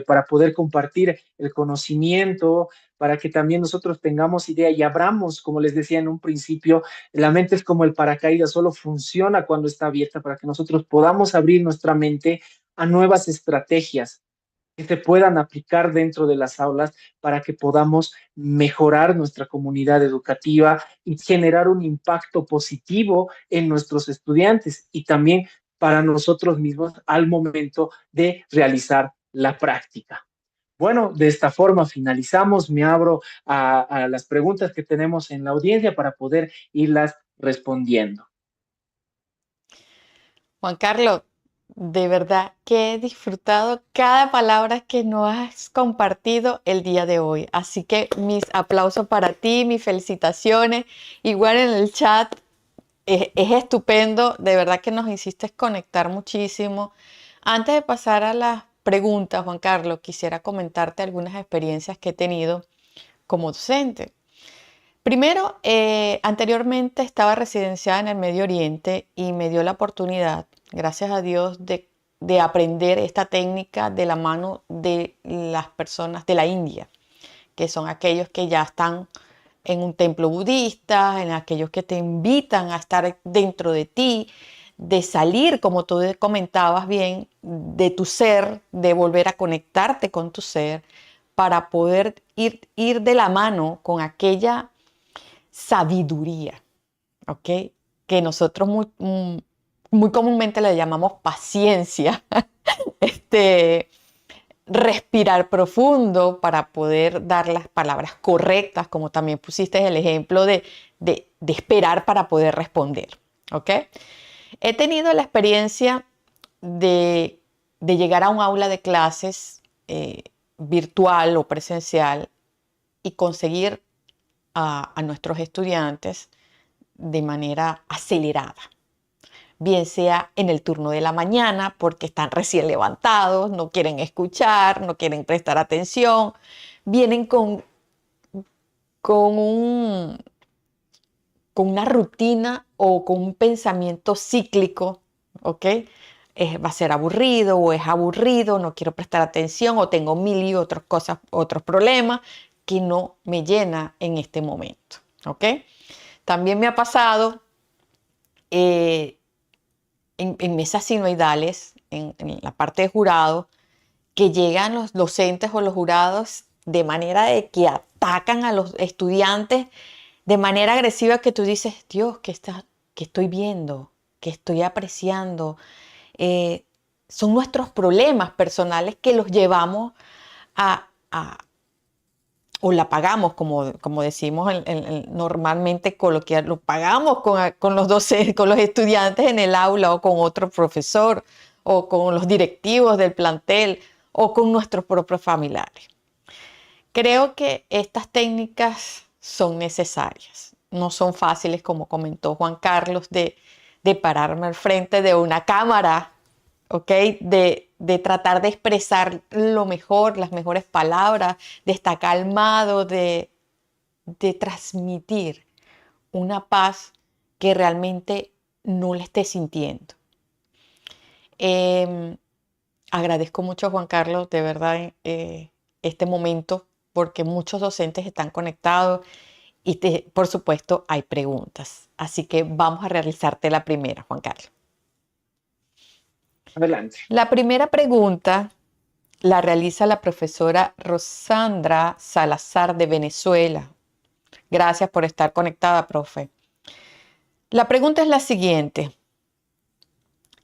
para poder compartir el conocimiento, para que también nosotros tengamos idea y abramos, como les decía en un principio, la mente es como el paracaídas, solo funciona cuando está abierta, para que nosotros podamos abrir nuestra mente a nuevas estrategias que se puedan aplicar dentro de las aulas para que podamos mejorar nuestra comunidad educativa y generar un impacto positivo en nuestros estudiantes y también para nosotros mismos al momento de realizar la práctica. Bueno, de esta forma finalizamos. Me abro a las preguntas que tenemos en la audiencia para poder irlas respondiendo. Juan Carlos, de verdad que he disfrutado cada palabra que nos has compartido el día de hoy. Así que mis aplausos para ti, mis felicitaciones. Igual en el chat, es estupendo, de verdad que nos hiciste conectar muchísimo. Antes de pasar a las preguntas, Juan Carlos, quisiera comentarte algunas experiencias que he tenido como docente. Primero, anteriormente estaba residenciada en el Medio Oriente y me dio la oportunidad, gracias a Dios, de aprender esta técnica de la mano de las personas de la India, que son aquellos que ya están en un templo budista, en aquellos que te invitan a estar dentro de ti, de salir, como tú comentabas bien, de tu ser, de volver a conectarte con tu ser, para poder ir de la mano con aquella sabiduría, ¿ok? Que nosotros muy comúnmente le llamamos paciencia. este, Respirar profundo para poder dar las palabras correctas, como también pusiste el ejemplo de esperar para poder responder, ¿ok? He tenido la experiencia de llegar a un aula de clases virtual o presencial y conseguir a nuestros estudiantes de manera acelerada, bien sea en el turno de la mañana porque están recién levantados, no quieren escuchar, no quieren prestar atención, vienen con, un, con una rutina o con un pensamiento cíclico, ¿ok? Va a ser aburrido o es aburrido, no quiero prestar atención o tengo mil y otras cosas, otros problemas que no me llena en este momento, ¿ok? También me ha pasado en mesas sinoidales, en la parte de jurado, que llegan los docentes o los jurados de manera de que atacan a los estudiantes de manera agresiva, que tú dices, Dios, ¿qué estoy viendo? ¿Qué estoy apreciando? Eh, Son nuestros problemas personales que los llevamos a o la pagamos, como decimos normalmente coloquial, lo pagamos con los docentes, con los estudiantes en el aula, o con otro profesor, o con los directivos del plantel, o con nuestros propios familiares. Creo que estas técnicas son necesarias. No son fáciles, como comentó Juan Carlos, de pararme al frente de una cámara, ¿ok? De tratar de expresar lo mejor, las mejores palabras, de estar calmado, de transmitir una paz que realmente no la esté sintiendo. Agradezco mucho a Juan Carlos, de verdad, este momento, porque muchos docentes están conectados y por supuesto hay preguntas. Así que vamos a realizarte la primera, Juan Carlos. Adelante. La primera pregunta la realiza la profesora Rosandra Salazar de Venezuela. Gracias por estar conectada, profe. La pregunta es la siguiente.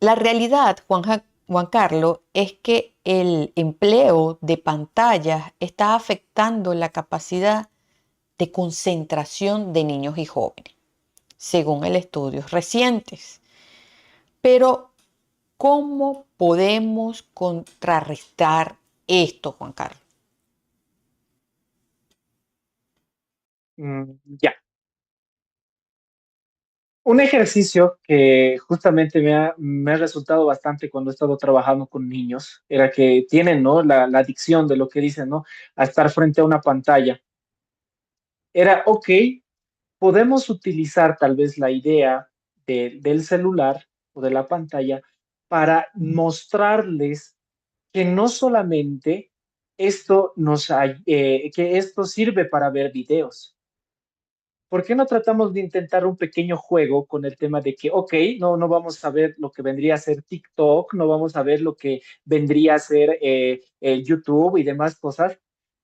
La realidad, Juan Carlos, es que el empleo de pantallas está afectando la capacidad de concentración de niños y jóvenes, según estudios recientes. Pero, ¿cómo podemos contrarrestar esto, Juan Carlos? Ya. Un ejercicio que justamente me ha resultado bastante cuando he estado trabajando con niños, era que tienen, ¿no? La adicción de lo que dicen, ¿no? A estar frente a una pantalla. Era, ok, podemos utilizar tal vez la idea del celular o de la pantalla para mostrarles que no solamente que esto sirve para ver videos. ¿Por qué no tratamos de intentar un pequeño juego con el tema de que, ok, no vamos a ver lo que vendría a ser TikTok, no vamos a ver lo que vendría a ser YouTube y demás cosas,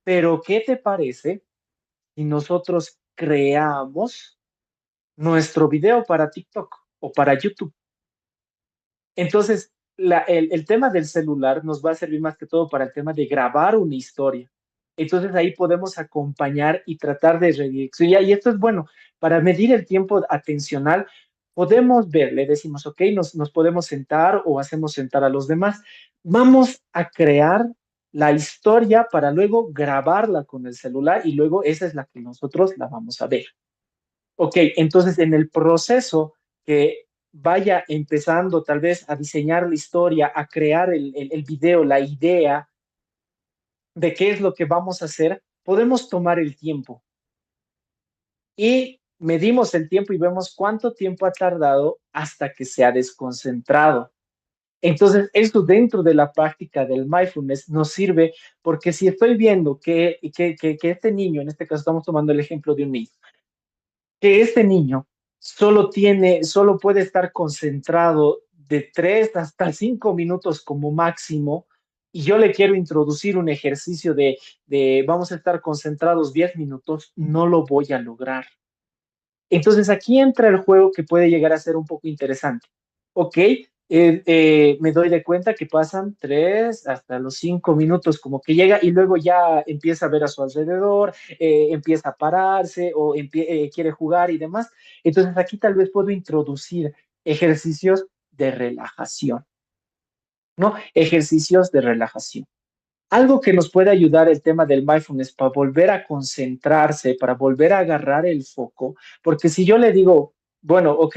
pero ¿qué te parece si nosotros creamos nuestro video para TikTok o para YouTube? Entonces, el tema del celular nos va a servir más que todo para el tema de grabar una historia. Entonces ahí podemos acompañar y tratar de redireccionar. Y esto es bueno, para medir el tiempo atencional, podemos ver, le decimos, ok, nos podemos sentar o hacemos sentar a los demás. Vamos a crear la historia para luego grabarla con el celular y luego esa es la que nosotros la vamos a ver. Ok, entonces en el proceso que vaya empezando tal vez a diseñar la historia, a crear el video, la idea de qué es lo que vamos a hacer, podemos tomar el tiempo y medimos el tiempo y vemos cuánto tiempo ha tardado hasta que se ha desconcentrado. Entonces, esto dentro de la práctica del mindfulness nos sirve porque si estoy viendo que este niño, en este caso estamos tomando el ejemplo de un niño, que este niño solo puede estar concentrado de 3 hasta 5 minutos como máximo, y yo le quiero introducir un ejercicio de vamos a estar concentrados 10 minutos, no lo voy a lograr. Entonces aquí entra el juego que puede llegar a ser un poco interesante. Ok, me doy de cuenta que pasan 3 hasta los 5 minutos, como que llega y luego ya empieza a ver a su alrededor, empieza a pararse o quiere jugar y demás. Entonces aquí tal vez puedo introducir ejercicios de relajación, ¿no? Ejercicios de relajación. Algo que nos puede ayudar el tema del mindfulness para volver a concentrarse, para volver a agarrar el foco, porque si yo le digo, bueno, ok,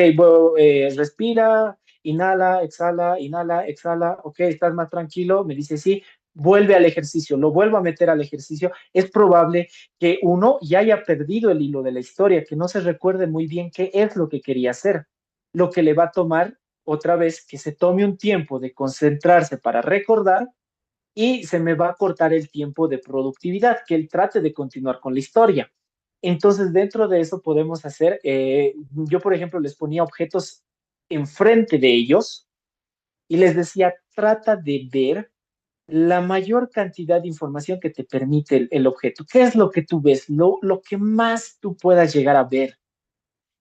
respira, inhala, exhala, ok, estás más tranquilo, me dice sí, vuelve al ejercicio, lo vuelvo a meter al ejercicio, es probable que uno ya haya perdido el hilo de la historia, que no se recuerde muy bien qué es lo que quería hacer, lo que le va a tomar otra vez que se tome un tiempo de concentrarse para recordar y se me va a cortar el tiempo de productividad, que él trate de continuar con la historia. Entonces, dentro de eso podemos hacer, yo por ejemplo les ponía objetos enfrente de ellos y les decía, trata de ver la mayor cantidad de información que te permite el objeto. ¿Qué es lo que tú ves? Lo que más tú puedas llegar a ver.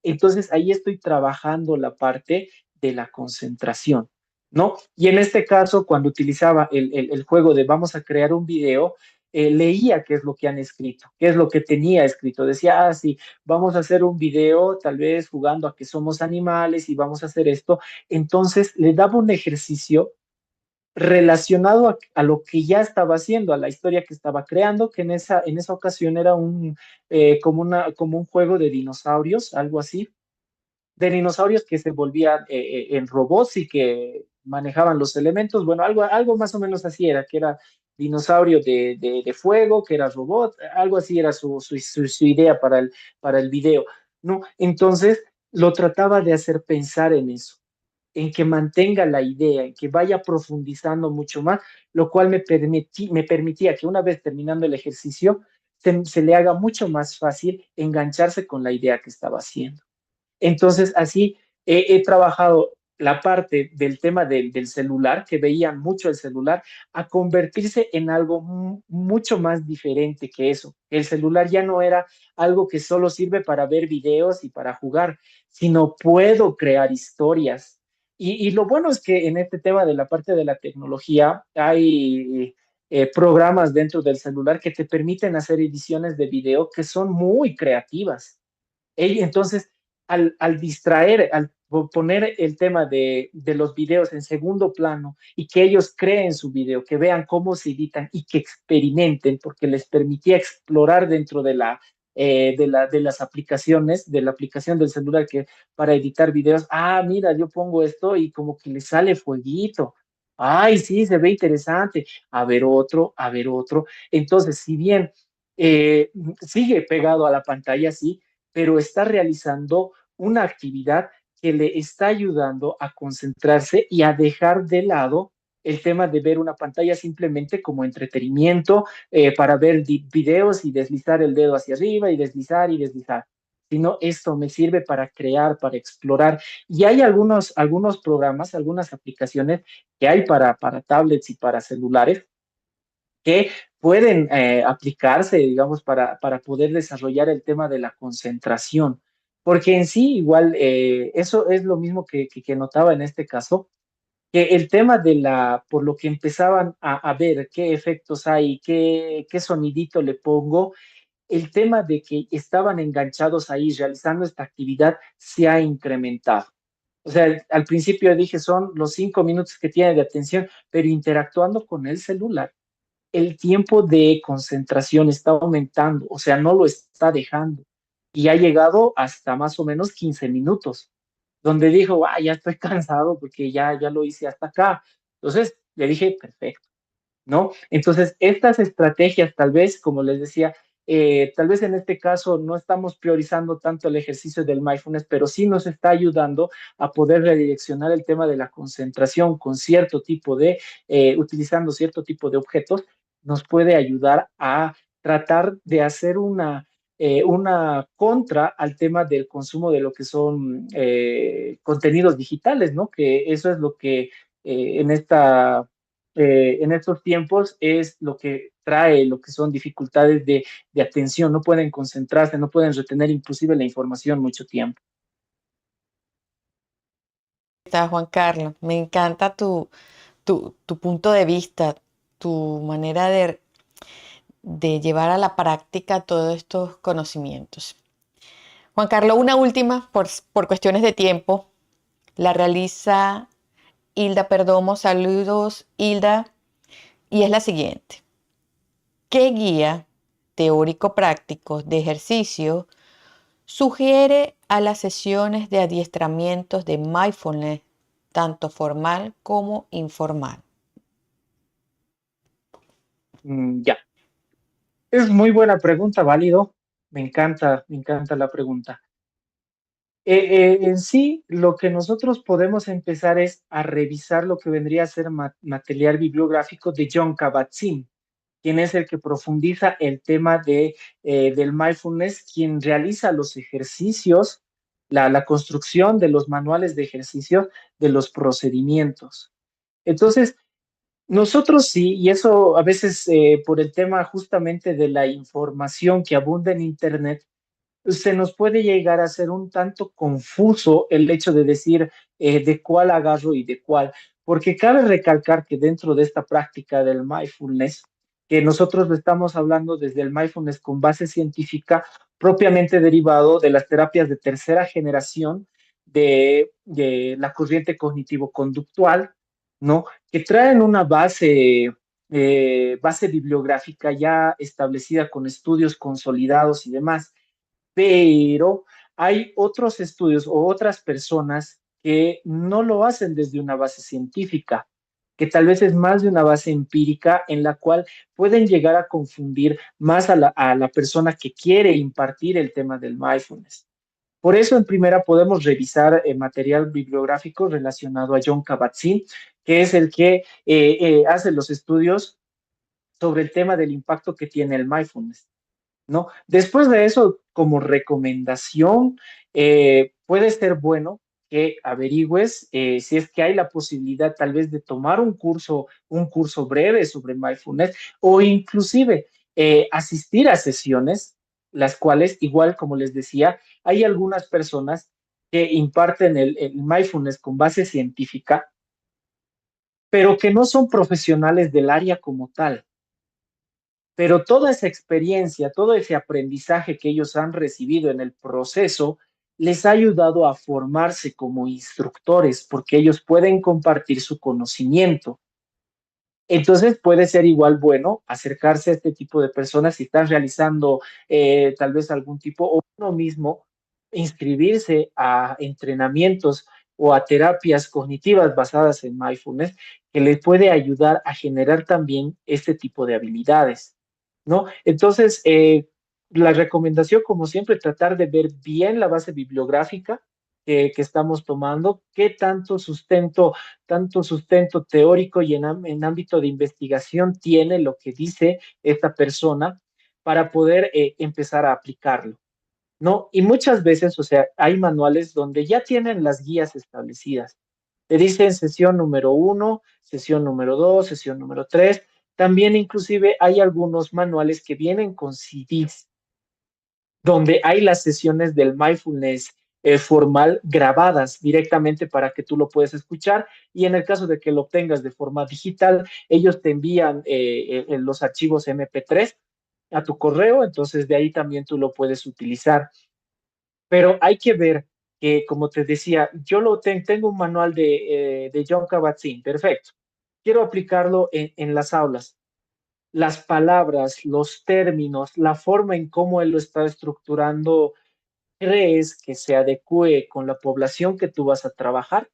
Entonces ahí estoy trabajando la parte de la concentración, ¿no? Y en este caso, cuando utilizaba el juego de vamos a crear un video, leía qué es lo que han escrito, qué es lo que tenía escrito. Decía, ah, sí, vamos a hacer un video, tal vez jugando a que somos animales y vamos a hacer esto. Entonces le daba un ejercicio relacionado a lo que ya estaba haciendo, a la historia que estaba creando, que en esa ocasión era como un juego de dinosaurios, algo así, de dinosaurios que se volvían en robots y que manejaban los elementos. Bueno, algo más o menos así era, que era dinosaurio de fuego, que era robot, algo así era su idea para el video, ¿no? Entonces lo trataba de hacer pensar en eso, en que mantenga la idea, en que vaya profundizando mucho más, lo cual me permitía que una vez terminando el ejercicio, se le haga mucho más fácil engancharse con la idea que estaba haciendo. Entonces, así he trabajado la parte del tema del celular, que veían mucho el celular, a convertirse en algo mucho más diferente que eso. El celular ya no era algo que solo sirve para ver videos y para jugar, sino puedo crear historias. Y lo bueno es que en este tema de la parte de la tecnología hay programas dentro del celular que te permiten hacer ediciones de video que son muy creativas. Entonces, al distraer, al poner el tema de los videos en segundo plano y que ellos creen su video, que vean cómo se editan y que experimenten, porque les permitía explorar dentro de las aplicaciones, de la aplicación del celular que para editar videos, ah, mira, yo pongo esto y como que le sale fueguito. Ay, sí, se ve interesante. A ver otro, a ver otro. Entonces, si bien sigue pegado a la pantalla, sí, pero está realizando una actividad que le está ayudando a concentrarse y a dejar de lado el tema de ver una pantalla simplemente como entretenimiento para ver videos y deslizar el dedo hacia arriba y deslizar, sino esto me sirve para crear, para explorar. Y hay algunos programas, algunas aplicaciones que hay para tablets y para celulares que pueden aplicarse, digamos, para poder desarrollar el tema de la concentración. Porque en sí, igual, eso es lo mismo que notaba en este caso, que el tema por lo que empezaban a ver qué efectos hay, qué sonidito le pongo, el tema de que estaban enganchados ahí realizando esta actividad se ha incrementado. O sea, al principio dije son los 5 minutos que tiene de atención, pero interactuando con el celular el tiempo de concentración está aumentando, o sea, no lo está dejando. Y ha llegado hasta más o menos 15 minutos, donde dijo, ah, ya estoy cansado porque ya lo hice hasta acá. Entonces le dije, perfecto, ¿no? Entonces, estas estrategias, tal vez, como les decía, tal vez en este caso no estamos priorizando tanto el ejercicio del mindfulness, pero sí nos está ayudando a poder redireccionar el tema de la concentración con utilizando cierto tipo de objetos, nos puede ayudar a tratar de hacer una contra al tema del consumo de lo que son contenidos digitales, ¿no? Que eso es lo que en estos tiempos es lo que trae lo que son dificultades de atención, no pueden concentrarse, no pueden retener inclusive la información mucho tiempo. Está Juan Carlos, me encanta tu punto de vista, tu manera de llevar a la práctica todos estos conocimientos. Juan Carlos, una última por cuestiones de tiempo. La realiza Hilda Perdomo. Saludos, Hilda. Y es la siguiente. ¿Qué guía teórico-práctico de ejercicio sugiere a las sesiones de adiestramientos de mindfulness, tanto formal como informal? Ya, es muy buena pregunta, válido. Me encanta la pregunta. En sí, lo que nosotros podemos empezar es a revisar lo que vendría a ser material bibliográfico de John Kabat-Zinn, quien es el que profundiza el tema del mindfulness, quien realiza los ejercicios, la construcción de los manuales de ejercicio de los procedimientos. Entonces, nosotros sí, y eso a veces por el tema justamente de la información que abunda en Internet, se nos puede llegar a ser un tanto confuso el hecho de decir de cuál agarro y de cuál, porque cabe recalcar que dentro de esta práctica del mindfulness, que nosotros lo estamos hablando desde el mindfulness con base científica, propiamente derivado de las terapias de tercera generación de la corriente cognitivo-conductual, ¿no? Que traen una base bibliográfica ya establecida con estudios consolidados y demás, pero hay otros estudios o otras personas que no lo hacen desde una base científica, que tal vez es más de una base empírica en la cual pueden llegar a confundir más a la persona que quiere impartir el tema del mindfulness. Por eso, en primera, podemos revisar material bibliográfico relacionado a John Kabat-Zinn, que es el que hace los estudios sobre el tema del impacto que tiene el mindfulness, ¿no? Después de eso, como recomendación, puede ser bueno que averigües si es que hay la posibilidad tal vez de tomar un curso breve sobre mindfulness o inclusive asistir a sesiones, las cuales, igual como les decía, hay algunas personas que imparten el mindfulness con base científica, pero que no son profesionales del área como tal. Pero toda esa experiencia, todo ese aprendizaje que ellos han recibido en el proceso, les ha ayudado a formarse como instructores, porque ellos pueden compartir su conocimiento. Entonces puede ser igual bueno acercarse a este tipo de personas si están realizando tal vez algún tipo, o uno mismo inscribirse a entrenamientos o a terapias cognitivas basadas en mindfulness, que les puede ayudar a generar también este tipo de habilidades, ¿no? Entonces, la recomendación, como siempre, tratar de ver bien la base bibliográfica que estamos tomando, qué tanto sustento teórico y en ámbito de investigación tiene lo que dice esta persona para poder empezar a aplicarlo, ¿no? Y muchas veces, o sea, hay manuales donde ya tienen las guías establecidas. Te dicen sesión número 1, sesión número 2, sesión número 3. También inclusive hay algunos manuales que vienen con CDs donde hay las sesiones del mindfulness formal grabadas directamente para que tú lo puedas escuchar, y en el caso de que lo obtengas de forma digital, ellos te envían los archivos MP3 a tu correo, entonces de ahí también tú lo puedes utilizar. Pero hay que ver que, como te decía, yo tengo un manual de John Kabat-Zinn, perfecto. Quiero aplicarlo en las aulas. Las palabras, los términos, la forma en cómo él lo está estructurando, ¿crees que se adecue con la población que tú vas a trabajar?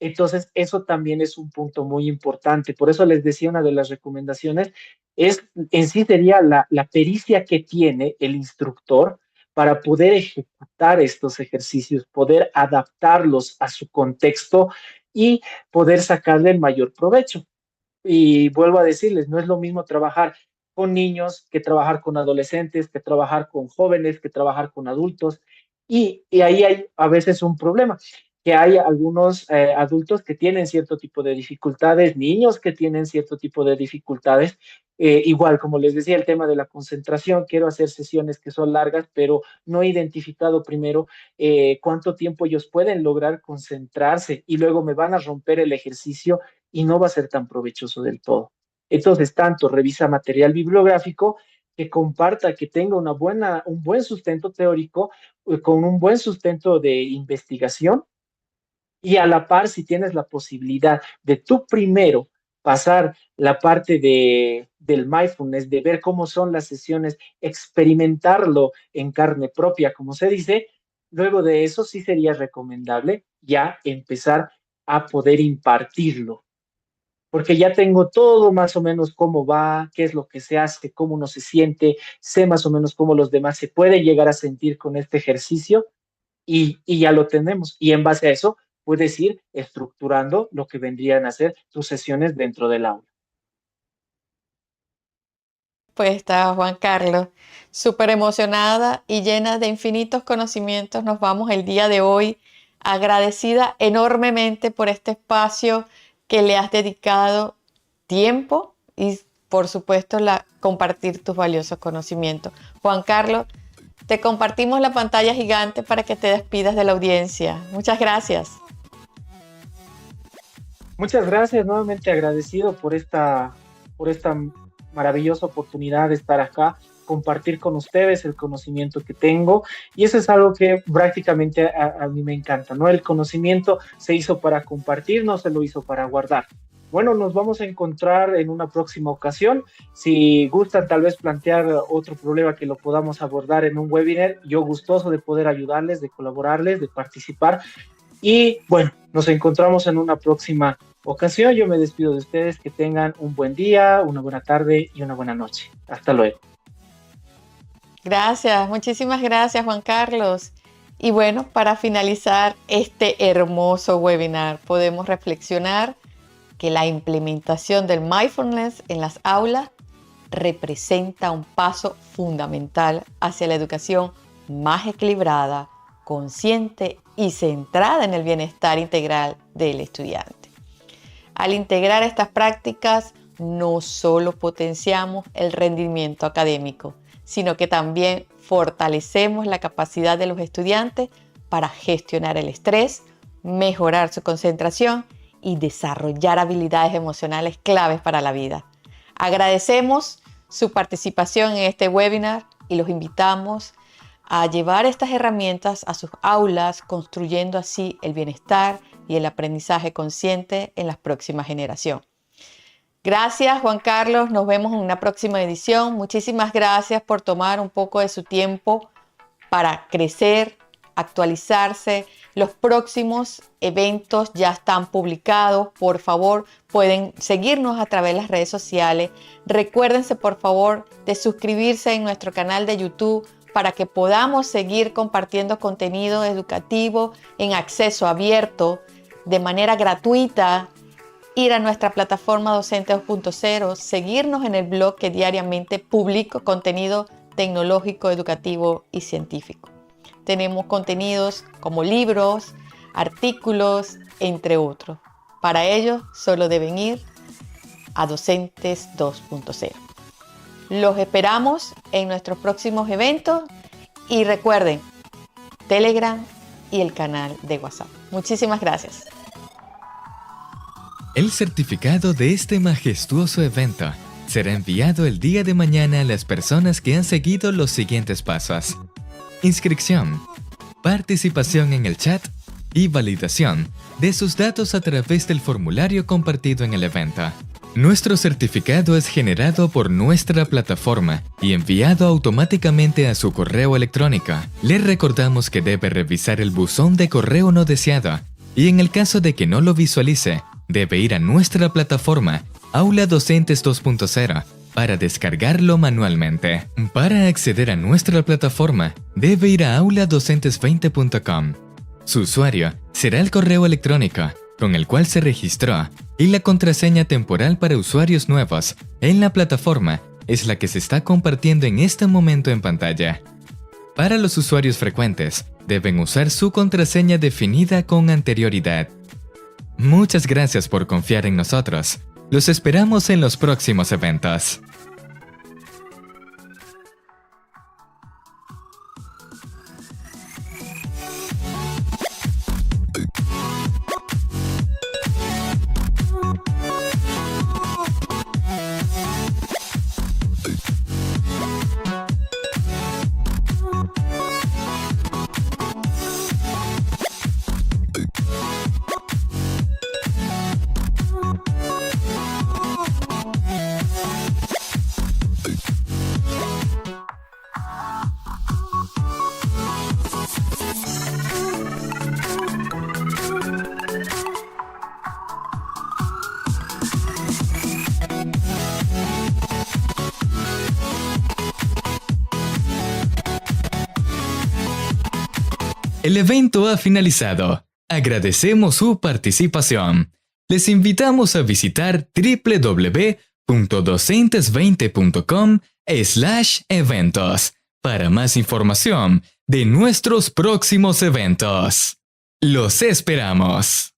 Entonces, eso también es un punto muy importante. Por eso les decía, una de las recomendaciones es, en sí sería la pericia que tiene el instructor para poder ejecutar estos ejercicios, poder adaptarlos a su contexto y poder sacarle el mayor provecho. Y vuelvo a decirles, no es lo mismo trabajar con niños que trabajar con adolescentes, que trabajar con jóvenes, que trabajar con adultos. Y ahí hay a veces un problema, que hay algunos adultos que tienen cierto tipo de dificultades, niños que tienen cierto tipo de dificultades. Igual, como les decía, el tema de la concentración, quiero hacer sesiones que son largas, pero no he identificado primero cuánto tiempo ellos pueden lograr concentrarse y luego me van a romper el ejercicio y no va a ser tan provechoso del todo. Entonces, tanto revisa material bibliográfico, que comparta, que tenga un buen sustento teórico, con un buen sustento de investigación, y a la par, si tienes la posibilidad de tú primero pasar la parte del mindfulness, de ver cómo son las sesiones, experimentarlo en carne propia, como se dice, luego de eso sí sería recomendable ya empezar a poder impartirlo, porque ya tengo todo más o menos cómo va, qué es lo que se hace, cómo uno se siente, sé más o menos cómo los demás se pueden llegar a sentir con este ejercicio, y ya lo tenemos. Y en base a eso puedes ir estructurando lo que vendrían a ser tus sesiones dentro del aula. Pues está Juan Carlos, súper emocionada y llena de infinitos conocimientos. Nos vamos el día de hoy, agradecida enormemente por este espacio que le has dedicado tiempo y, por supuesto, compartir tus valiosos conocimientos. Juan Carlos, te compartimos la pantalla gigante para que te despidas de la audiencia. Muchas gracias. Muchas gracias, nuevamente agradecido por esta maravillosa oportunidad de estar acá, compartir con ustedes el conocimiento que tengo, y eso es algo que prácticamente a mí me encanta, ¿no? El conocimiento se hizo para compartir, no se lo hizo para guardar. Bueno, nos vamos a encontrar en una próxima ocasión. Si gustan tal vez plantear otro problema que lo podamos abordar en un webinar, yo gustoso de poder ayudarles, de colaborarles, de participar. Y bueno, nos encontramos en una próxima ocasión. Yo me despido de ustedes. Que tengan un buen día, una buena tarde y una buena noche. Hasta luego. Gracias, muchísimas gracias, Juan Carlos. Y bueno, para finalizar este hermoso webinar, podemos reflexionar que la implementación del mindfulness en las aulas representa un paso fundamental hacia la educación más equilibrada, consciente y centrada en el bienestar integral del estudiante. Al integrar estas prácticas, no solo potenciamos el rendimiento académico, sino que también fortalecemos la capacidad de los estudiantes para gestionar el estrés, mejorar su concentración y desarrollar habilidades emocionales claves para la vida. Agradecemos su participación en este webinar y los invitamos a llevar estas herramientas a sus aulas, construyendo así el bienestar y el aprendizaje consciente en la próxima generación. Gracias, Juan Carlos. Nos vemos en una próxima edición. Muchísimas gracias por tomar un poco de su tiempo para crecer, actualizarse. Los próximos eventos ya están publicados. Por favor, pueden seguirnos a través de las redes sociales. Recuérdense, por favor, de suscribirse en nuestro canal de YouTube para que podamos seguir compartiendo contenido educativo en acceso abierto de manera gratuita. Ir a nuestra plataforma Docente 2.0, seguirnos en el blog que diariamente publico contenido tecnológico, educativo y científico. Tenemos contenidos como libros, artículos, entre otros. Para ello, solo deben ir a Docentes 2.0. Los esperamos en nuestros próximos eventos y recuerden, Telegram y el canal de WhatsApp. Muchísimas gracias. El certificado de este majestuoso evento será enviado el día de mañana a las personas que han seguido los siguientes pasos: inscripción, participación en el chat y validación de sus datos a través del formulario compartido en el evento. Nuestro certificado es generado por nuestra plataforma y enviado automáticamente a su correo electrónico. Les recordamos que debe revisar el buzón de correo no deseado y en el caso de que no lo visualice, debe ir a nuestra plataforma Aula Docentes 2.0 para descargarlo manualmente. Para acceder a nuestra plataforma, debe ir a auladocentes20.com. Su usuario será el correo electrónico con el cual se registró y la contraseña temporal para usuarios nuevos en la plataforma es la que se está compartiendo en este momento en pantalla. Para los usuarios frecuentes, deben usar su contraseña definida con anterioridad. Muchas gracias por confiar en nosotros. Los esperamos en los próximos eventos. El evento ha finalizado. Agradecemos su participación. Les invitamos a visitar www.docentes20.com/eventos para más información de nuestros próximos eventos. ¡Los esperamos!